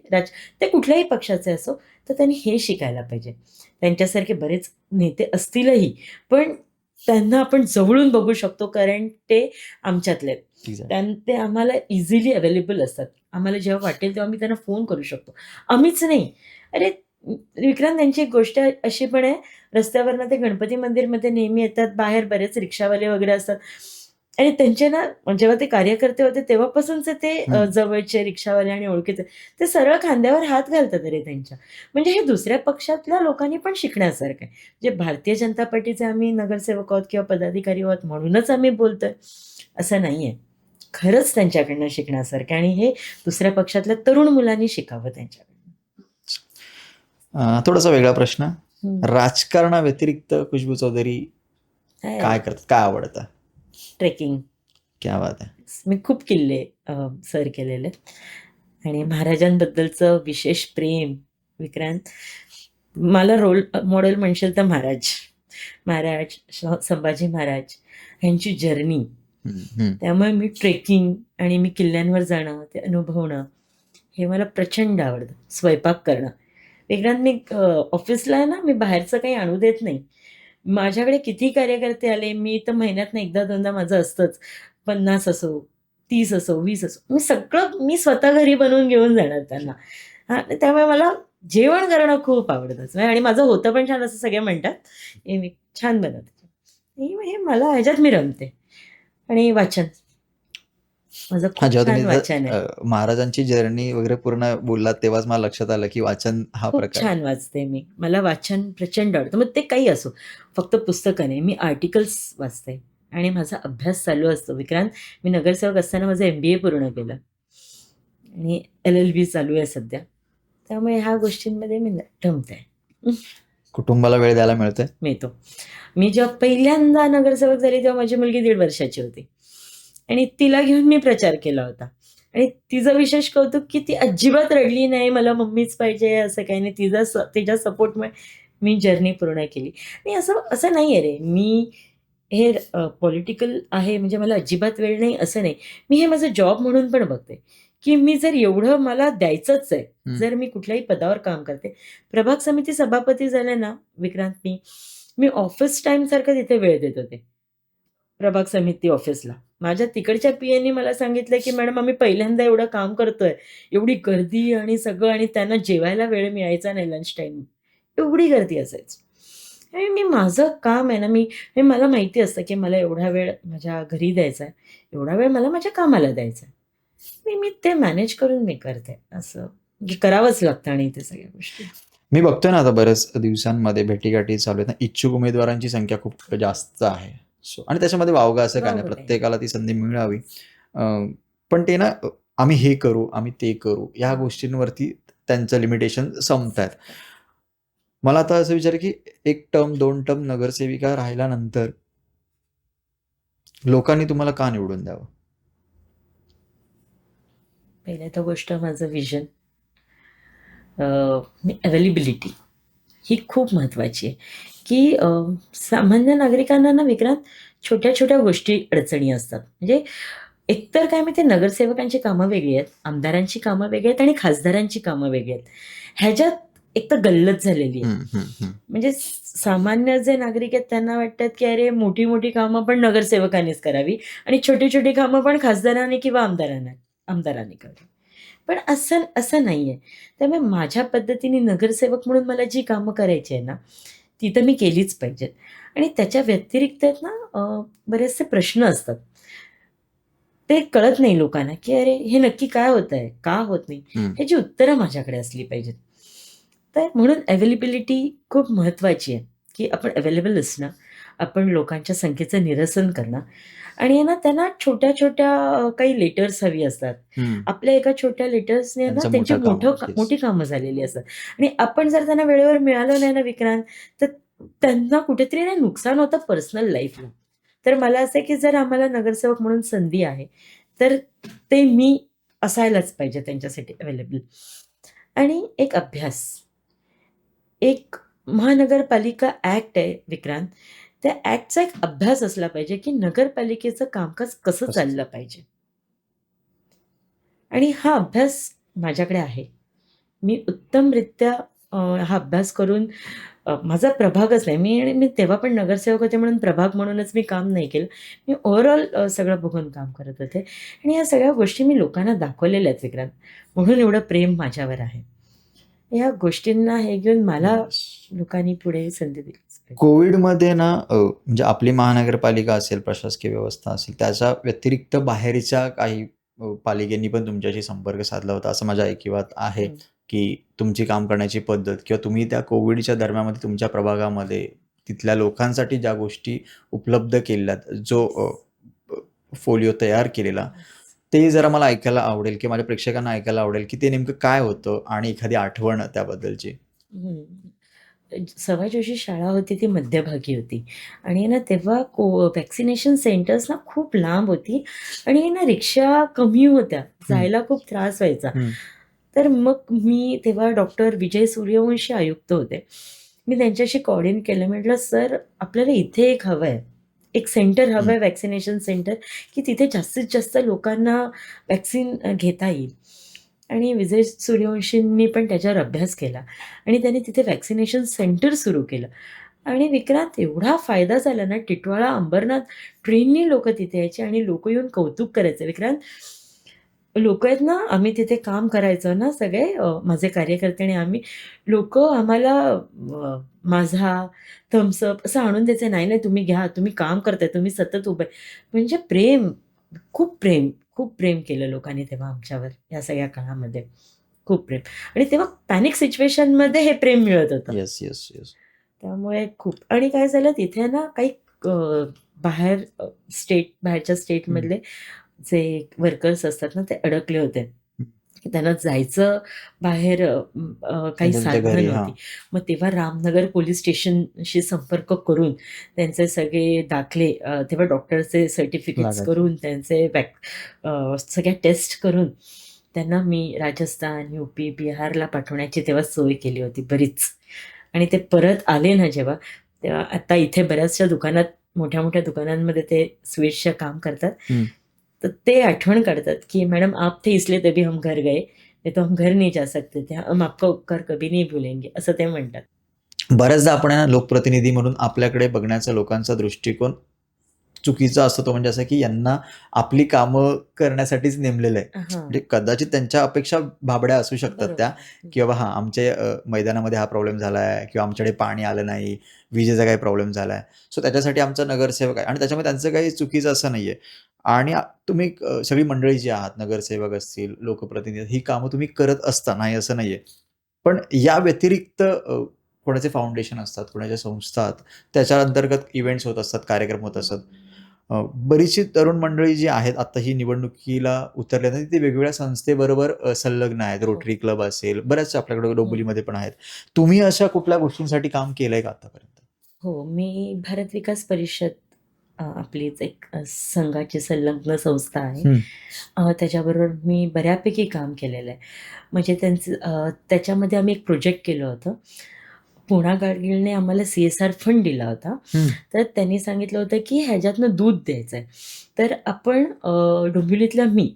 ते कुठल्याही पक्षाचे असो, तर त्यांनी हे शिकायला पाहिजे. त्यांच्यासारखे बरेच नेते असतीलही, पण त्यांना आपण जवळून बघू शकतो कारण ते आमच्यातले आहेत. एक्झॅक्टली. ते आम्हाला इझिली अवेलेबल असतात. आम्हाला जेव्हा वाटेल तेव्हा मी त्यांना फोन करू शकतो. आम्हीच नाही. अरे विक्रांत त्यांची एक गोष्ट अशी पण आहे, रस्त्यावरनं ते गणपती मंदिरमध्ये नेहमी येतात. बाहेर बरेच रिक्षावाले वगैरे असतात आणि त्यांचे ना जेव्हा ते कार्यकर्ते होते तेव्हापासूनचे ते हं. जवळचे रिक्षावाले आणि ओळखीचे. ते सरळ खांद्यावर हात घालतात रे त्यांच्या. म्हणजे हे दुसऱ्या पक्षातल्या लोकांनी पण शिकण्यासारखं आहे. जे भारतीय जनता पार्टीचे आम्ही नगरसेवक आहोत किंवा पदाधिकारी आहोत म्हणूनच आम्ही बोलतोय, असं नाहीये. खरंच त्यांच्याकडनं शिकण्यासारखं आहे आणि हे दुसऱ्या पक्षातल्या तरुण मुलांनी शिकावं त्यांच्याकडनं. थोडासा वेगळा प्रश्न. हं. राजकारणाव्यतिरिक्त खुशबू चौधरी काय करतात? काय आवडतं? ट्रेकिंग. क्या बात है! मी खूप किल्ले सर केलेले आणि महाराजांबद्दलचं विशेष प्रेम विक्रांत, मला रोल मॉडेल म्हणशील तर महाराज. महाराज, संभाजी महाराज ह्यांची जर्नी. हं, हं. त्यामुळे मी ट्रेकिंग आणि मी किल्ल्यांवर जाणं, ते अनुभवणं, हे मला प्रचंड आवडतं. स्वयंपाक करणं. विक्रांत मी ऑफिसला ना मी बाहेरचं काही आणू देत नाही. माझ्याकडे किती कार्यकर्ते आले, मी तर महिन्यातनं एकदा दोनदा माझं असतंच. 50 असो, 30 असो, 20 असो. मी स्वतः घरी बनवून घेऊन जाणार त्यांना. हां, त्यामुळे मला जेवण करणं खूप आवडतं आणि माझं होतं पण छान असं सगळे म्हणतात. हे मी छान बनवते. हे मला ह्याच्यात मी रमते. आणि वाचन. माझं हां, खूप जेव्हा तुम्ही छान वाचन आहे. महाराजांची जर्नी वगैरे पूर्ण बोललात तेव्हाच मला लक्षात आलं, की वाचन हा खूप प्रकार. छान वाचते मी. मला वाचन प्रचंड आवडतं. मग ते काही असो, फक्त पुस्तकं नाही. मी आर्टिकल्स वाचते आणि माझा अभ्यास चालू असतो. विक्रांत, मी नगरसेवक असताना माझं MBA पूर्ण केलं आणि LLB चालू आहे सध्या. त्यामुळे ह्या गोष्टींमध्ये मी रमते. कुटुंबाला वेळ द्यायला मिळतोय. मिळतो. मी जेव्हा पहिल्यांदा नगरसेवक झाली तेव्हा माझी मुलगी 1.5 वर्षाची होती आणि तिला घेऊन मी प्रचार केला होता आणि तिचं विशेष कौतुक की ती अजिबात रडली नाही, मला मम्मीच पाहिजे असं काही नाही. तिच्या सपोर्टमुळे मी जर्नी पूर्ण केली. आणि असं असं नाही आहे रे, मी हे पॉलिटिकल आहे म्हणजे मला अजिबात वेळ नाही असं नाही. मी हे माझं जॉब म्हणून पण बघते, की मी जर एवढं मला द्यायचंच आहे, जर मी कुठल्याही पदावर काम करते. प्रभाग समिती सभापती झाले ना विक्रांत, मी ऑफिस टाईमसारखं तिथे वेळ देत होते. प्रभाग समिती ऑफिसला. माझ्या तिकडच्या पीएनी मला सांगितलं, की "मॅडम आम्ही पहिल्यांदा एवढं काम करतोय. एवढी गर्दी आणि सगळं आणि त्यांना जेवायला वेळ मिळायचा नाही लंच टाईम. एवढी गर्दी असायची." आणि मी माझं काम आहे ना, हे मला माहिती असतं, की मला एवढा वेळ माझ्या घरी द्यायचा आहे. एवढा वेळ मला माझ्या कामाला द्यायचा आहे. मी ते मॅनेज करून मी करते. असं म्हणजे करावंच लागतं आणि ते सगळ्या गोष्टी. मी बघतोय ना आता बऱ्याच दिवसांमध्ये भेटीगाठी चालू आहेत ना, इच्छुक उमेदवारांची संख्या खूप जास्त आहे. सो आणि त्याच्यामध्ये वावगा असं काय नाही, वाव आहे. प्रत्येकाला ती संधी मिळावी. अ, पण ते ना आम्ही हे करू, आम्ही ते करू, या गोष्टींवरती त्यांचं लिमिटेशन संपतायत. मला आता असं विचार आहे, की 1 टर्म, 2 टर्म नगरसेविका राहिल्यानंतर लोकांनी तुम्हाला का निवडून द्यावं? पहिली तर गोष्ट माझं विजन. अवेलेबिलिटी ही खूप महत्त्वाची आहे, की सामान्य नागरिकांना ना विक्रांत छोट्या-छोट्या गोष्टी अडचणी असतात. म्हणजे एकतर काय माहिती आहे, नगरसेवकांची कामं वेगळी आहेत, आमदारांची कामं वेगळी आहेत आणि खासदारांची कामं वेगळी आहेत. ह्याच्यात एक तर गल्लत झालेली आहे. हं, हं, हं. म्हणजे सामान्य जे नागरिक आहेत त्यांना वाटतात, की अरे मोठी-मोठी कामं पण नगरसेवकांनीच करावी आणि छोटी-छोटी कामं पण खासदारांनी किंवा आमदारांनी करावी. पण असं असं नाहीये. त्यामुळे माझ्या पद्धतीने नगरसेवक म्हणून मला जी कामं करायची आहे ना, ती तर मी केलीच पाहिजेत. आणि त्याच्या व्यतिरिक्त आहेत ना बरेचसे प्रश्न असतात. ते कळत नाही लोकांना, की अरे हे नक्की काय होतंय? का होत नाही? हं. ह्याची उत्तरं माझ्याकडे असली पाहिजेत. तर म्हणून अवेलेबिलिटी खूप महत्त्वाची आहे, की आपण अवेलेबल असणं, आपण लोकांच्या संख्येचं निरसन करणं आणि आहे ना त्यांना छोट्या-छोट्या काही लेटर्स हवी असतात. हं. आपल्या एका छोट्या लेटर्सने ना त्यांचं त्यांची मोठं काम. येस. मोठी कामं झालेली असतात आणि आपण जर त्यांना वेळेवर मिळालो नाही ना विक्रांत, तर त्यांना कुठेतरी ना नुकसान होतं पर्सनल लाईफला. तर मला असं आहे, की जर आम्हाला नगरसेवक म्हणून संधी आहे, तर ते मी असायलाच पाहिजे त्यांच्यासाठी अवेलेबल. आणि एक अभ्यास. एक महानगरपालिका ॲक्ट आहे विक्रांत. त्या ॲक्टचा एक अभ्यास असला पाहिजे, की नगरपालिकेचं कामकाज कसं तसंच. चाललं पाहिजे. आणि हा अभ्यास माझ्याकडे आहे. मी उत्तमरित्या हा अभ्यास करून माझा प्रभागच नाही. मी तेव्हा पण नगरसेवक होते म्हणून प्रभाग म्हणूनच मी काम नाही केलं. मी ओव्हरऑल सगळं बघून काम करत होते आणि या सगळ्या गोष्टी मी लोकांना दाखवलेल्या आहेत विक्रांत. म्हणून एवढं प्रेम माझ्यावर आहे. या गोष्टींना हे घेऊन मला येस. लोकांनी पुढे संधी दिलीच पाहिजे. कोविडमध्ये ना म्हणजे आपली महानगरपालिका असेल, प्रशासकीय व्यवस्था असेल, त्याच्या व्यतिरिक्त बाहेरच्या काही पालिकेनी पण तुमच्याशी संपर्क साधला होता, असं माझ्या ऐकिवात आहे, हं. की तुमची काम करण्याची पद्धत किंवा तुम्ही त्या कोविडच्या दरम्यानमध्ये तुमच्या प्रभागामध्ये तिथल्या लोकांसाठी ज्या गोष्टी उपलब्ध केल्यात, जो फोलिओ तयार केलेला, ते जरा मला ऐकायला आवडेल किंवा माझ्या प्रेक्षकांना ऐकायला आवडेल, की ते नेमकं काय होतं आणि एखादी आठवण त्याबद्दलची? हं. सवाई जोशी शाळा होती ती मध्यभागी होती आणि ना तेव्हा व्हॅक्सिनेशन सेंटर्स ना खूप लांब होती आणि ना रिक्षा कमी होत्या. हं, जायला खूप त्रास व्हायचा. हं, तर मग मी तेव्हा डॉक्टर विजय सूर्यवंशी आयुक्त होते. मी त्यांच्याशी कोऑर्डिनेट केलं. म्हटलं, "सर, आपल्याला इथे एक हवं आहे. एक सेंटर हवं हं. आहे व्हॅक्सिनेशन सेंटर, की तिथे जास्तीत जास्त लोकांना व्हॅक्सिन घेता येईल." आणि विजय सूर्यवंशींनी पण त्याच्यावर अभ्यास केला आणि त्यांनी तिथे व्हॅक्सिनेशन सेंटर सुरू केलं आणि विक्रांत एवढा फायदा झाला ना, टिटवाळा, अंबरनाथ ट्रेननी लोकं तिथे यायचे आणि लोकं येऊन कौतुक करायचे. विक्रांत, लोकं आहेत ना, आम्ही तिथे काम करायचो ना सगळे, माझे कार्यकर्ते आणि आम्ही, लोकं आम्हाला माझा, थम्स असं आणून द्यायचे. "नाही, नाही तुम्ही घ्या, तुम्ही काम करताय, तुम्ही सतत उभे." म्हणजे प्रेम, खूप प्रेम केलं लोकांनी तेव्हा आमच्यावर या सगळ्या काळामध्ये. खूप प्रेम. आणि तेव्हा पॅनिक सिच्युएशनमध्ये हे प्रेम मिळत होतं. Yes, yes, yes. त्यामुळे खूप. आणि काय झालं तिथे ना, काही अ, बाहेर बाहेरच्या हं. स्टेटमधले जे वर्कर्स असतात ना, ते अडकले होते. हं. त्यांना जायचं बाहेर, काही त्यांच्या साधनं घरी. हां. नव्हती. मग तेव्हा रामनगर पोलीस स्टेशनशी संपर्क करून त्यांचे सगळे दाखले, तेव्हा डॉक्टरचे सर्टिफिकेट्स लागायचं. करून, त्यांचे सगळ्या टेस्ट करून त्यांना मी राजस्थान, यूपी, बिहारला पाठवण्याची तेव्हा सोय केली होती बरीच. आणि ते परत आले ना जेव्हा, तेव्हा आता इथे बऱ्याचशा दुकानात, मोठ्या-मोठ्या दुकानांमध्ये ते स्वीट्सचं काम करतात. हं. तर ते आठवण काढतात, की "मैडम आप थे इसलिए तभी हम घर गए, नहीं तो हम घर नहीं जा सकते थे. हम आपका उपकार कभी नहीं भूलेंगे." असं ते म्हणतात. बऱ्याचदा आपण आहे ना, लोकप्रतिनिधी म्हणून आपल्याकडे बघण्याचा लोकांचा दृष्टिकोन चुकीचा असतो. तो म्हणजे असं की यांना आपली कामं करण्यासाठीच नेमलेलं आहे. हां, म्हणजे कदाचित त्यांच्या अपेक्षा भाबड्या असू शकतात त्या, बरोबर आहे. की बाबा हां, आमच्या मैदानामध्ये हा प्रॉब्लेम झाला आहे किंवा आमच्याकडे पाणी आलं नाही, विजेचा काही प्रॉब्लेम झाला आहे. सो त्याच्यासाठी आमचा नगरसेवक आहे आणि त्याच्यामध्ये त्यांचं काही चुकीचं असं नाहीये. आणि तुम्ही सगळी मंडळी जी आहात, नगरसेवक असतील, लोकप्रतिनिधी, ही कामं तुम्ही करत असता, नाही असं नाहीये. पण या व्यतिरिक्त कोणाचे फाउंडेशन असतात, कोणाच्या संस्था आहेत, त्याच्या अंतर्गत इव्हेंट्स होत असतात, कार्यक्रम होत असतात. बरीचशी तरुण मंडळी जी आहेत, आता ही निवडणुकीला उतरली आहेत, ती वेगवेगळ्या संस्थेबरोबर संलग्न आहेत. हो. रोटरी क्लब असेल, बऱ्याचशा आपल्याकडे हं. डोंबिवलीमध्ये पण आहेत. तुम्ही अशा कुठल्या गोष्टींसाठी काम केलंय का आतापर्यंत? हो, मी भारत विकास परिषद, आपलीच एक संघाची संलग्न संस्था आहे. हं. त्याच्याबरोबर मी बऱ्यापैकी काम केलेलं आहे. म्हणजे त्याच्यामध्ये आम्ही एक प्रोजेक्ट केलं होतं. पुणा गाडगीळने आम्हाला CSR फंड दिला होता. हं. तर त्यांनी सांगितलं होतं, की ह्याच्यातनं दूध द्यायचं आहे. तर आपण,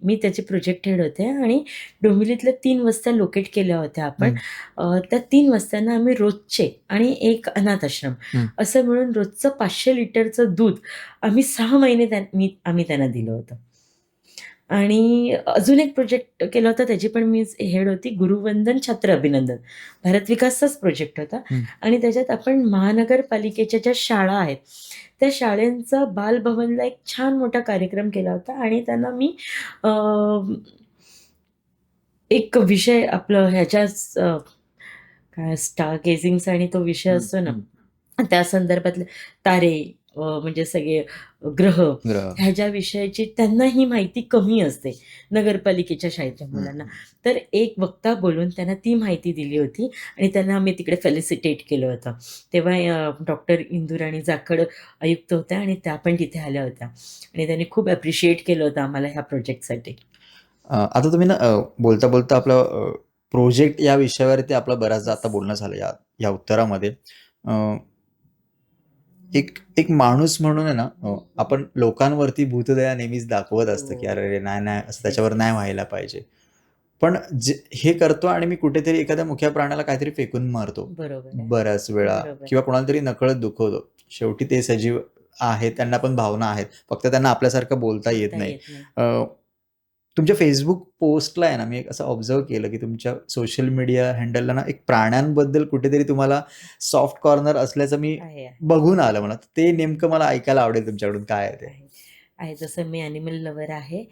मी त्याचे प्रोजेक्ट हेड होते आणि डोंबिवलीतल्या 3 वस्त्या लोकेट केल्या होत्या आपण. हं. त्या 3 वस्त्यांना आम्ही रोजचे आणि एक अनाथ आश्रम हं. असं मिळून रोजचं 500 लिटरचं दूध आम्ही 6 महिने आम्ही त्यांना दिलं होतं. आणि अजून एक प्रोजेक्ट केला होता, त्याची पण मीच हेड होती. गुरुवंदन छात्र अभिनंदन. भारत विकासचाच प्रोजेक्ट होता. हं. आणि त्याच्यात आपण महानगरपालिकेच्या ज्या शाळा आहेत, त्या शाळांचा बालभवनला एक छान मोठा कार्यक्रम केला होता आणि त्यांना मी अ, एक विषय आपलं ह्याच्याच, काय स्टार गेजिंगचा आणि तो विषय हं. असतो ना, हं. त्या संदर्भातले तारे, म्हणजे सगळे ग्रह, ग्रह. ह्याच्या विषयाची त्यांना ही माहिती कमी असते, नगरपालिकेच्या शाळेतल्या हं. मुलांना. तर एक वक्ता बोलून त्यांना ती माहिती दिली होती आणि त्यांना आम्ही तिकडे फेलिसिटेट केलं होतं. तेव्हा डॉक्टर इंदुराणी जाखड आयुक्त होत्या आणि त्या पण तिथे आल्या होत्या आणि त्यांनी खूप ॲप्रिशिएट केलं होतं आम्हाला ह्या प्रोजेक्टसाठी. आता तुम्ही ना बोलता-बोलता आपलं प्रोजेक्ट या विषयावरती आपलं बऱ्याचदा आता येस. बोलणं झालं या या उत्तरामध्ये. अ, एक एक माणूस म्हणून आहे ना, आपण लोकांवरती भूतदया नेहमीच दाखवत असतो, की "अरे, हो. अरे, नाही, नाही, असं येस, त्याच्यावर नाही येस. व्हायला पाहिजे." पण हे करतो आणि मी कुठेतरी एखाद्या मुक्या प्राण्याला काहीतरी फेकून मारतो, बरोबर आहे. बऱ्याच वेळा बरोबर आहे. किंवा कोणाला तरी नकळत दुखवतो. शेवटी ते सजीव आहेत, त्यांना पण भावना आहेत. फक्त त्यांना आपल्यासारखं बोलता येत बोलता नाही. येत नाही. अ, तुमच्या Facebook पोस्टला आहे ना, मी एक असं ऑब्झर्व्ह केलं, की तुमच्या सोशल मीडिया हँडलला ना, एक प्राण्यांबद्दल कुठेतरी तुम्हाला सॉफ्ट कॉर्नर असल्याचं मी आहे, आहे. बघून आलं मला. ते नेमकं मला ऐकायला आवडेल तुमच्याकडून काय आहे ते? आहे. आहे. जसं मी ॲनिमल लव्हर आहे.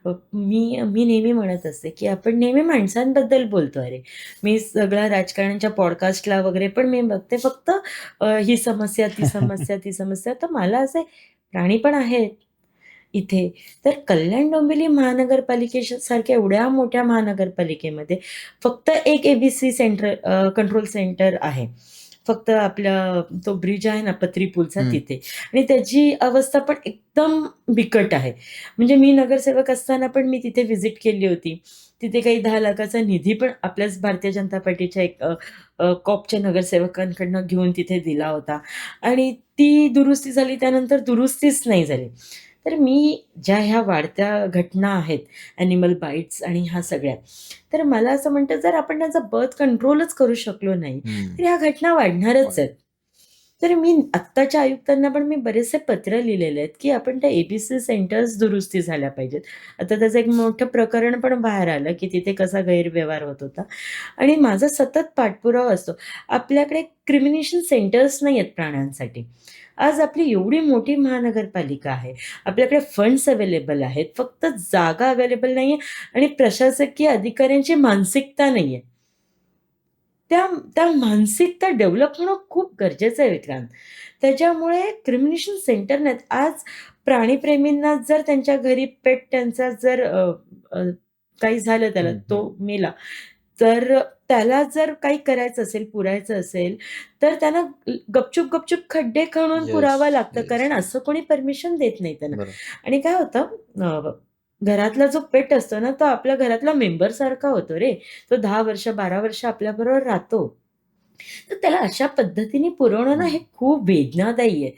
मी नेहमी म्हणत असते, की आपण नेहमी माणसांबद्दल बोलतो अरे. मी सगळ्या राजकारण्यांच्या पॉडकास्टला वगैरे पण मी बघते फक्त, ही समस्या, ती समस्या, ती समस्या. तर मला असे प्राणी पण आहेत इथे. तर कल्याण डोंबिवली सारख्या एवढ्या मोठ्या महानगरपालिकेमध्ये फक्त एक ABC कंट्रोल सेंटर आहे. फक्त आपला तो ब्रिज आहे ना, पत्री पूलचा, हं. तिथे. आणि त्याची अवस्था पण एकदम बिकट आहे. म्हणजे मी नगरसेवक असताना पण मी तिथे व्हिजिट केली होती. तिथे काही 10 लाखाचा निधी पण आपल्याच भारतीय जनता पार्टीच्या एक कॉपच्या नगरसेवकांकडनं घेऊन तिथे दिला होता आणि ती दुरुस्ती झाली, त्यानंतर दुरुस्तीच नाही झाली. तर मी ज्या ह्या वाढत्या घटना आहेत, ॲनिमल बाईट्स आणि ह्या सगळ्या, तर मला असं म्हणतं, जर आपण त्यांचा बर्थ कंट्रोलच करू शकलो नाही, हं. तर ह्या घटना वाढणारच आहेत. तर मी आत्ताच्या आयुक्तांना पण मी बरेचसे पत्र लिहिलेले आहेत, की आपण त्या ABC सेंटर्स दुरुस्ती झाल्या पाहिजेत. आता त्याचं एक मोठं प्रकरण पण बाहेर आलं, की तिथे कसा गैरव्यवहार होत होता आणि माझा सतत पाठपुरावा असतो. आपल्याकडे क्रिमिनेशन सेंटर्स नाही आहेत प्राण्यांसाठी. आज आपली एवढी मोठी महानगरपालिका आहे. आपल्याकडे फंड्स अवेलेबल आहेत. फक्त जागा अवेलेबल नाहीये आणि प्रशासकीय अधिकाऱ्यांची मानसिकता नाहीये. त्या त्या मानसिकता डेव्हलप होणं खूप गरजेचं आहे विक्रांत. त्याच्यामुळे क्रिमिनेशन सेंटर नाहीत. आज प्राणीप्रेमींना जर त्यांच्या घरी पेट त्यांचा जर अ, काही झालं त्याला, हं, हं. तो मेला, तर त्याला जर काही करायचं असेल, पुरायचं असेल, तर त्यांना गपचूप खड्डे खणून येस, पुरावं लागतं. येस, कारण येस. असं कोणी परमिशन देत नाही त्यांना. बरोबर. आणि काय होतं घरातला जो पेट असतो ना, तो आपल्या घरातला मेंबरसारखा होतो रे. तो 10 वर्ष, 12 वर्ष आपल्याबरोबर राहतो. तर त्याला अशा पद्धतीने पुरवणं ना, हं. हे खूप वेदनादायी आहे.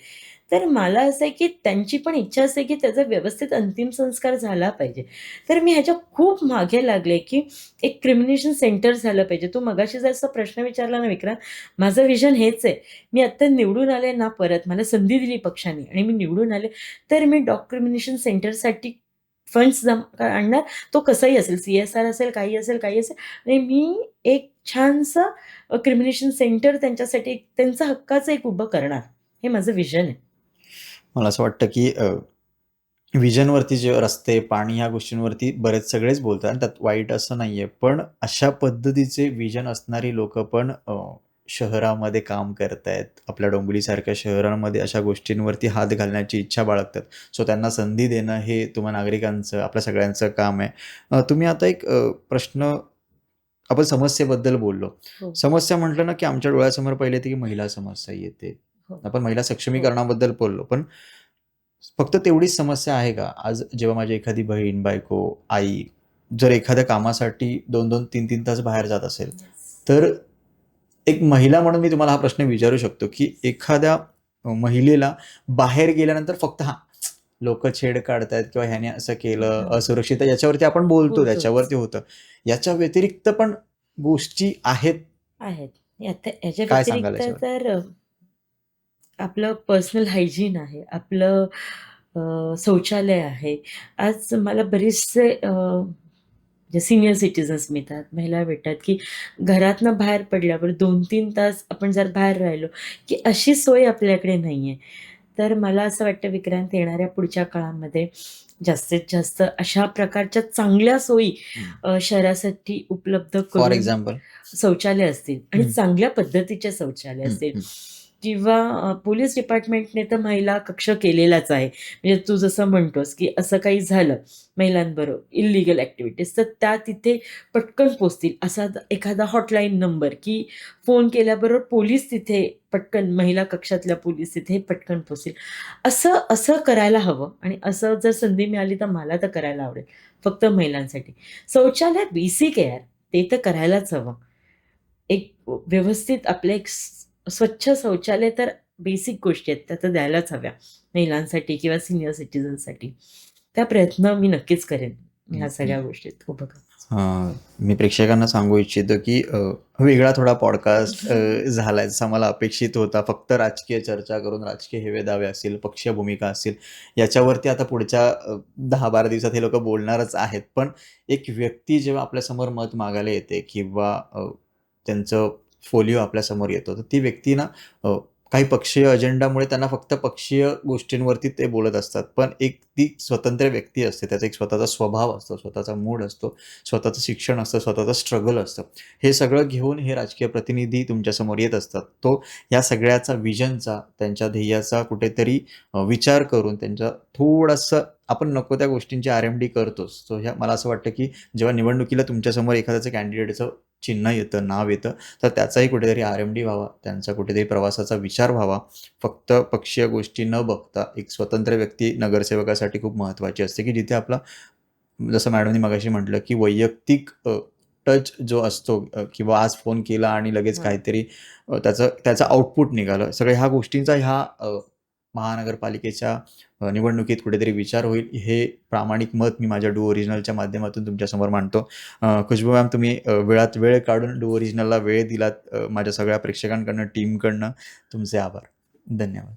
तर मला असं आहे, की त्यांची पण इच्छा असते, की त्याचा व्यवस्थित अंतिम संस्कार झाला पाहिजे. तर मी ह्याच्या खूप मागे लागले, की एक क्रिमिनेशन सेंटर झालं पाहिजे. तू मगाशी जसा प्रश्न विचारला ना विक्रांत, माझं विजन हेच आहे. मी आत्ता निवडून आले ना परत, मला संधी दिली पक्षाने आणि मी निवडून आले, तर मी डॉग क्रिमिनेशन सेंटरसाठी फंड्स जमा आणणार. तो कसाही असेल, CSR असेल, काही असेल आणि मी एक छानसं क्रिमिनेशन सेंटर त्यांच्यासाठी त्यांचं हक्काचं एक उभं करणार. हे माझं विजन आहे. मला असं वाटतं, की व्हिजनवरती जे रस्ते, पाणी ह्या गोष्टींवरती बरेच सगळेच बोलतात आणि त्यात वाईट असं नाहीये. पण अशा पद्धतीचे व्हिजन असणारी लोकं पण शहरामध्ये काम करतायत. आपल्या डोंबिवलीसारख्या शहरांमध्ये अशा गोष्टींवरती हात घालण्याची इच्छा बाळगतात. सो त्यांना संधी देणं हे तुम्हा नागरिकांचं, आपल्या सगळ्यांचं काम आहे. तुम्ही आता एक प्रश्न आपण समस्येबद्दल बोललो. हो, समस्या म्हटलं ना, की आमच्या डोळ्यासमोर पहिले येते, की महिला समस्या येते. हो, आपण महिला हो. सक्षमीकरणाबद्दल बोललो. पण फक्त तेवढीच समस्या आहे का? आज जेव्हा माझी एखादी बहीण, बायको, आई जर एखाद्या कामासाठी 2-2, 3-3 तास बाहेर जात असेल, येस. तर एक महिला म्हणून मी तुम्हाला हा प्रश्न विचारू शकतो, की एखाद्या महिलेला बाहेर गेल्यानंतर फक्त हां, लोकं छेड काढतायत किंवा ह्याने असं केलं, हां, असुरक्षित आहे याच्यावरती आपण बोलतो, बोलतोच. त्याच्यावरती होतं. याच्या व्यतिरिक्त पण गोष्टी आहेत. आहेत. आता याच्या काय सांगाल व्यतिरिक्त याच्यावर? तर आपलं पर्सनल हायजीन आहे. आपलं शौचालय आहे. आज मला बरेचसे जे सीनियर सिटिझन्स मिळतात, महिला भेटतात, की घरातनं बाहेर पडल्यावर 2-3 तास आपण जर बाहेर राहिलो, की अशी सोय आपल्याकडे नाहीये. तर मला असं वाटतं विक्रांत येणाऱ्या पुढच्या काळामध्ये जास्तीत जास्त अशा प्रकारच्या चांगल्या सोयी हं. शहरासाठी उपलब्ध फॉर करून एक्झाम्पल. शौचालय असतील आणि हं, चांगल्या पद्धतीचे शौचालय हं, असतील हं, किंवा पोलीस डिपार्टमेंटने तर महिला कक्ष केलेलाच आहे. म्हणजे तू जसं म्हणतोस, की असं काही झालं महिलांबरोबर इल्लीगल ॲक्टिव्हिटीज तर त्या तिथे पटकन पोहोचतील. असा एखादा हॉटलाईन नंबर, की फोन केल्याबरोबर पोलीस तिथे पटकन महिला कक्षातल्या पोलीस तिथे पटकन पोहोचतील. असं असं करायला हवं आणि असं जर संधी मिळाली तर मला तर करायला आवडेल. फक्त महिलांसाठी. शौचालय बेसिक आहे यार. ते तर करायलाच हवं. एक व्यवस्थित आपलं एक स्वच्छ शौचालय तर बेसिक गोष्टी आहेत, त्या तर द्यायलाच हव्या महिलांसाठी किंवा सीनियर सिटिझनसाठी. त्या प्रयत्न मी नक्कीच करेन हं, ह्या हं. सगळ्या गोष्टीत उभं करण्याचा. मी प्रेक्षकांना सांगू इच्छितो, की वेगळा थोडा पॉडकास्ट झालाय जसा मला अपेक्षित होता. फक्त राजकीय चर्चा करून राजकीय हेवे-दावे असतील, पक्षीय भूमिका असतील, याच्यावरती आता पुढच्या 10-12 दिवसात हे लोकं बोलणारच आहेत. पण एक व्यक्ती जेव्हा आपल्यासमोर मत मागायला येते किंवा त्यांचं फोलिओ आपल्यासमोर येतो, तर ती व्यक्ती ना काही पक्षीय अजेंडामुळे त्यांना फक्त पक्षीय गोष्टींवरती ते बोलत असतात. पण एक ती स्वतंत्र व्यक्ती असते. त्याचा एक स्वतःचा स्वभाव असतो, स्वतःचा मूड असतो. स्वतःचं शिक्षण असतं, स्वतःचं स्ट्रगल असतं. हे सगळं घेऊन हे राजकीय प्रतिनिधी तुमच्यासमोर येत असतात. तो या सगळ्याचा व्हिजनचा, त्यांच्या ध्येयाचा कुठेतरी विचार करून त्यांच्या थोडंसं आपण नको त्या गोष्टींची आर-एम-डी करतोच. सो ह्या मला असं वाटतं, की जेव्हा निवडणुकीला तुमच्यासमोर एखाद्याचं कॅन्डिडेटचं चिन्ह येतं, नाव येतं, तर त्याचाही कुठेतरी आर-एम-डी व्हावा. त्यांचा कुठेतरी प्रवासाचा विचार व्हावा. फक्त पक्षीय गोष्टी न बघता एक स्वतंत्र व्यक्ती नगरसेवकासाठी खूप महत्त्वाची असते, की जिथे आपला जसं मॅडमनी मगाशी म्हटलं, की वैयक्तिक टच जो असतो किंवा आज फोन केला आणि लगेच हां. काहीतरी त्याचं आउटपुट निघालं. सगळ्या ह्या गोष्टींचा ह्या महानगरपालिकेच्या निवडणुकीत कुठेतरी विचार होईल, हे प्रामाणिक मत मी माझ्या डू ओरिजिनलच्या माध्यमातून तुमच्यासमोर मांडतो. खुशबू मॅम तुम्ही वेळात वेळ काढून डू ओरिजिनलला वेळ दिलात. माझ्या सगळ्या प्रेक्षकांकडनं, टीमकडनं तुमचे आभार. धन्यवाद.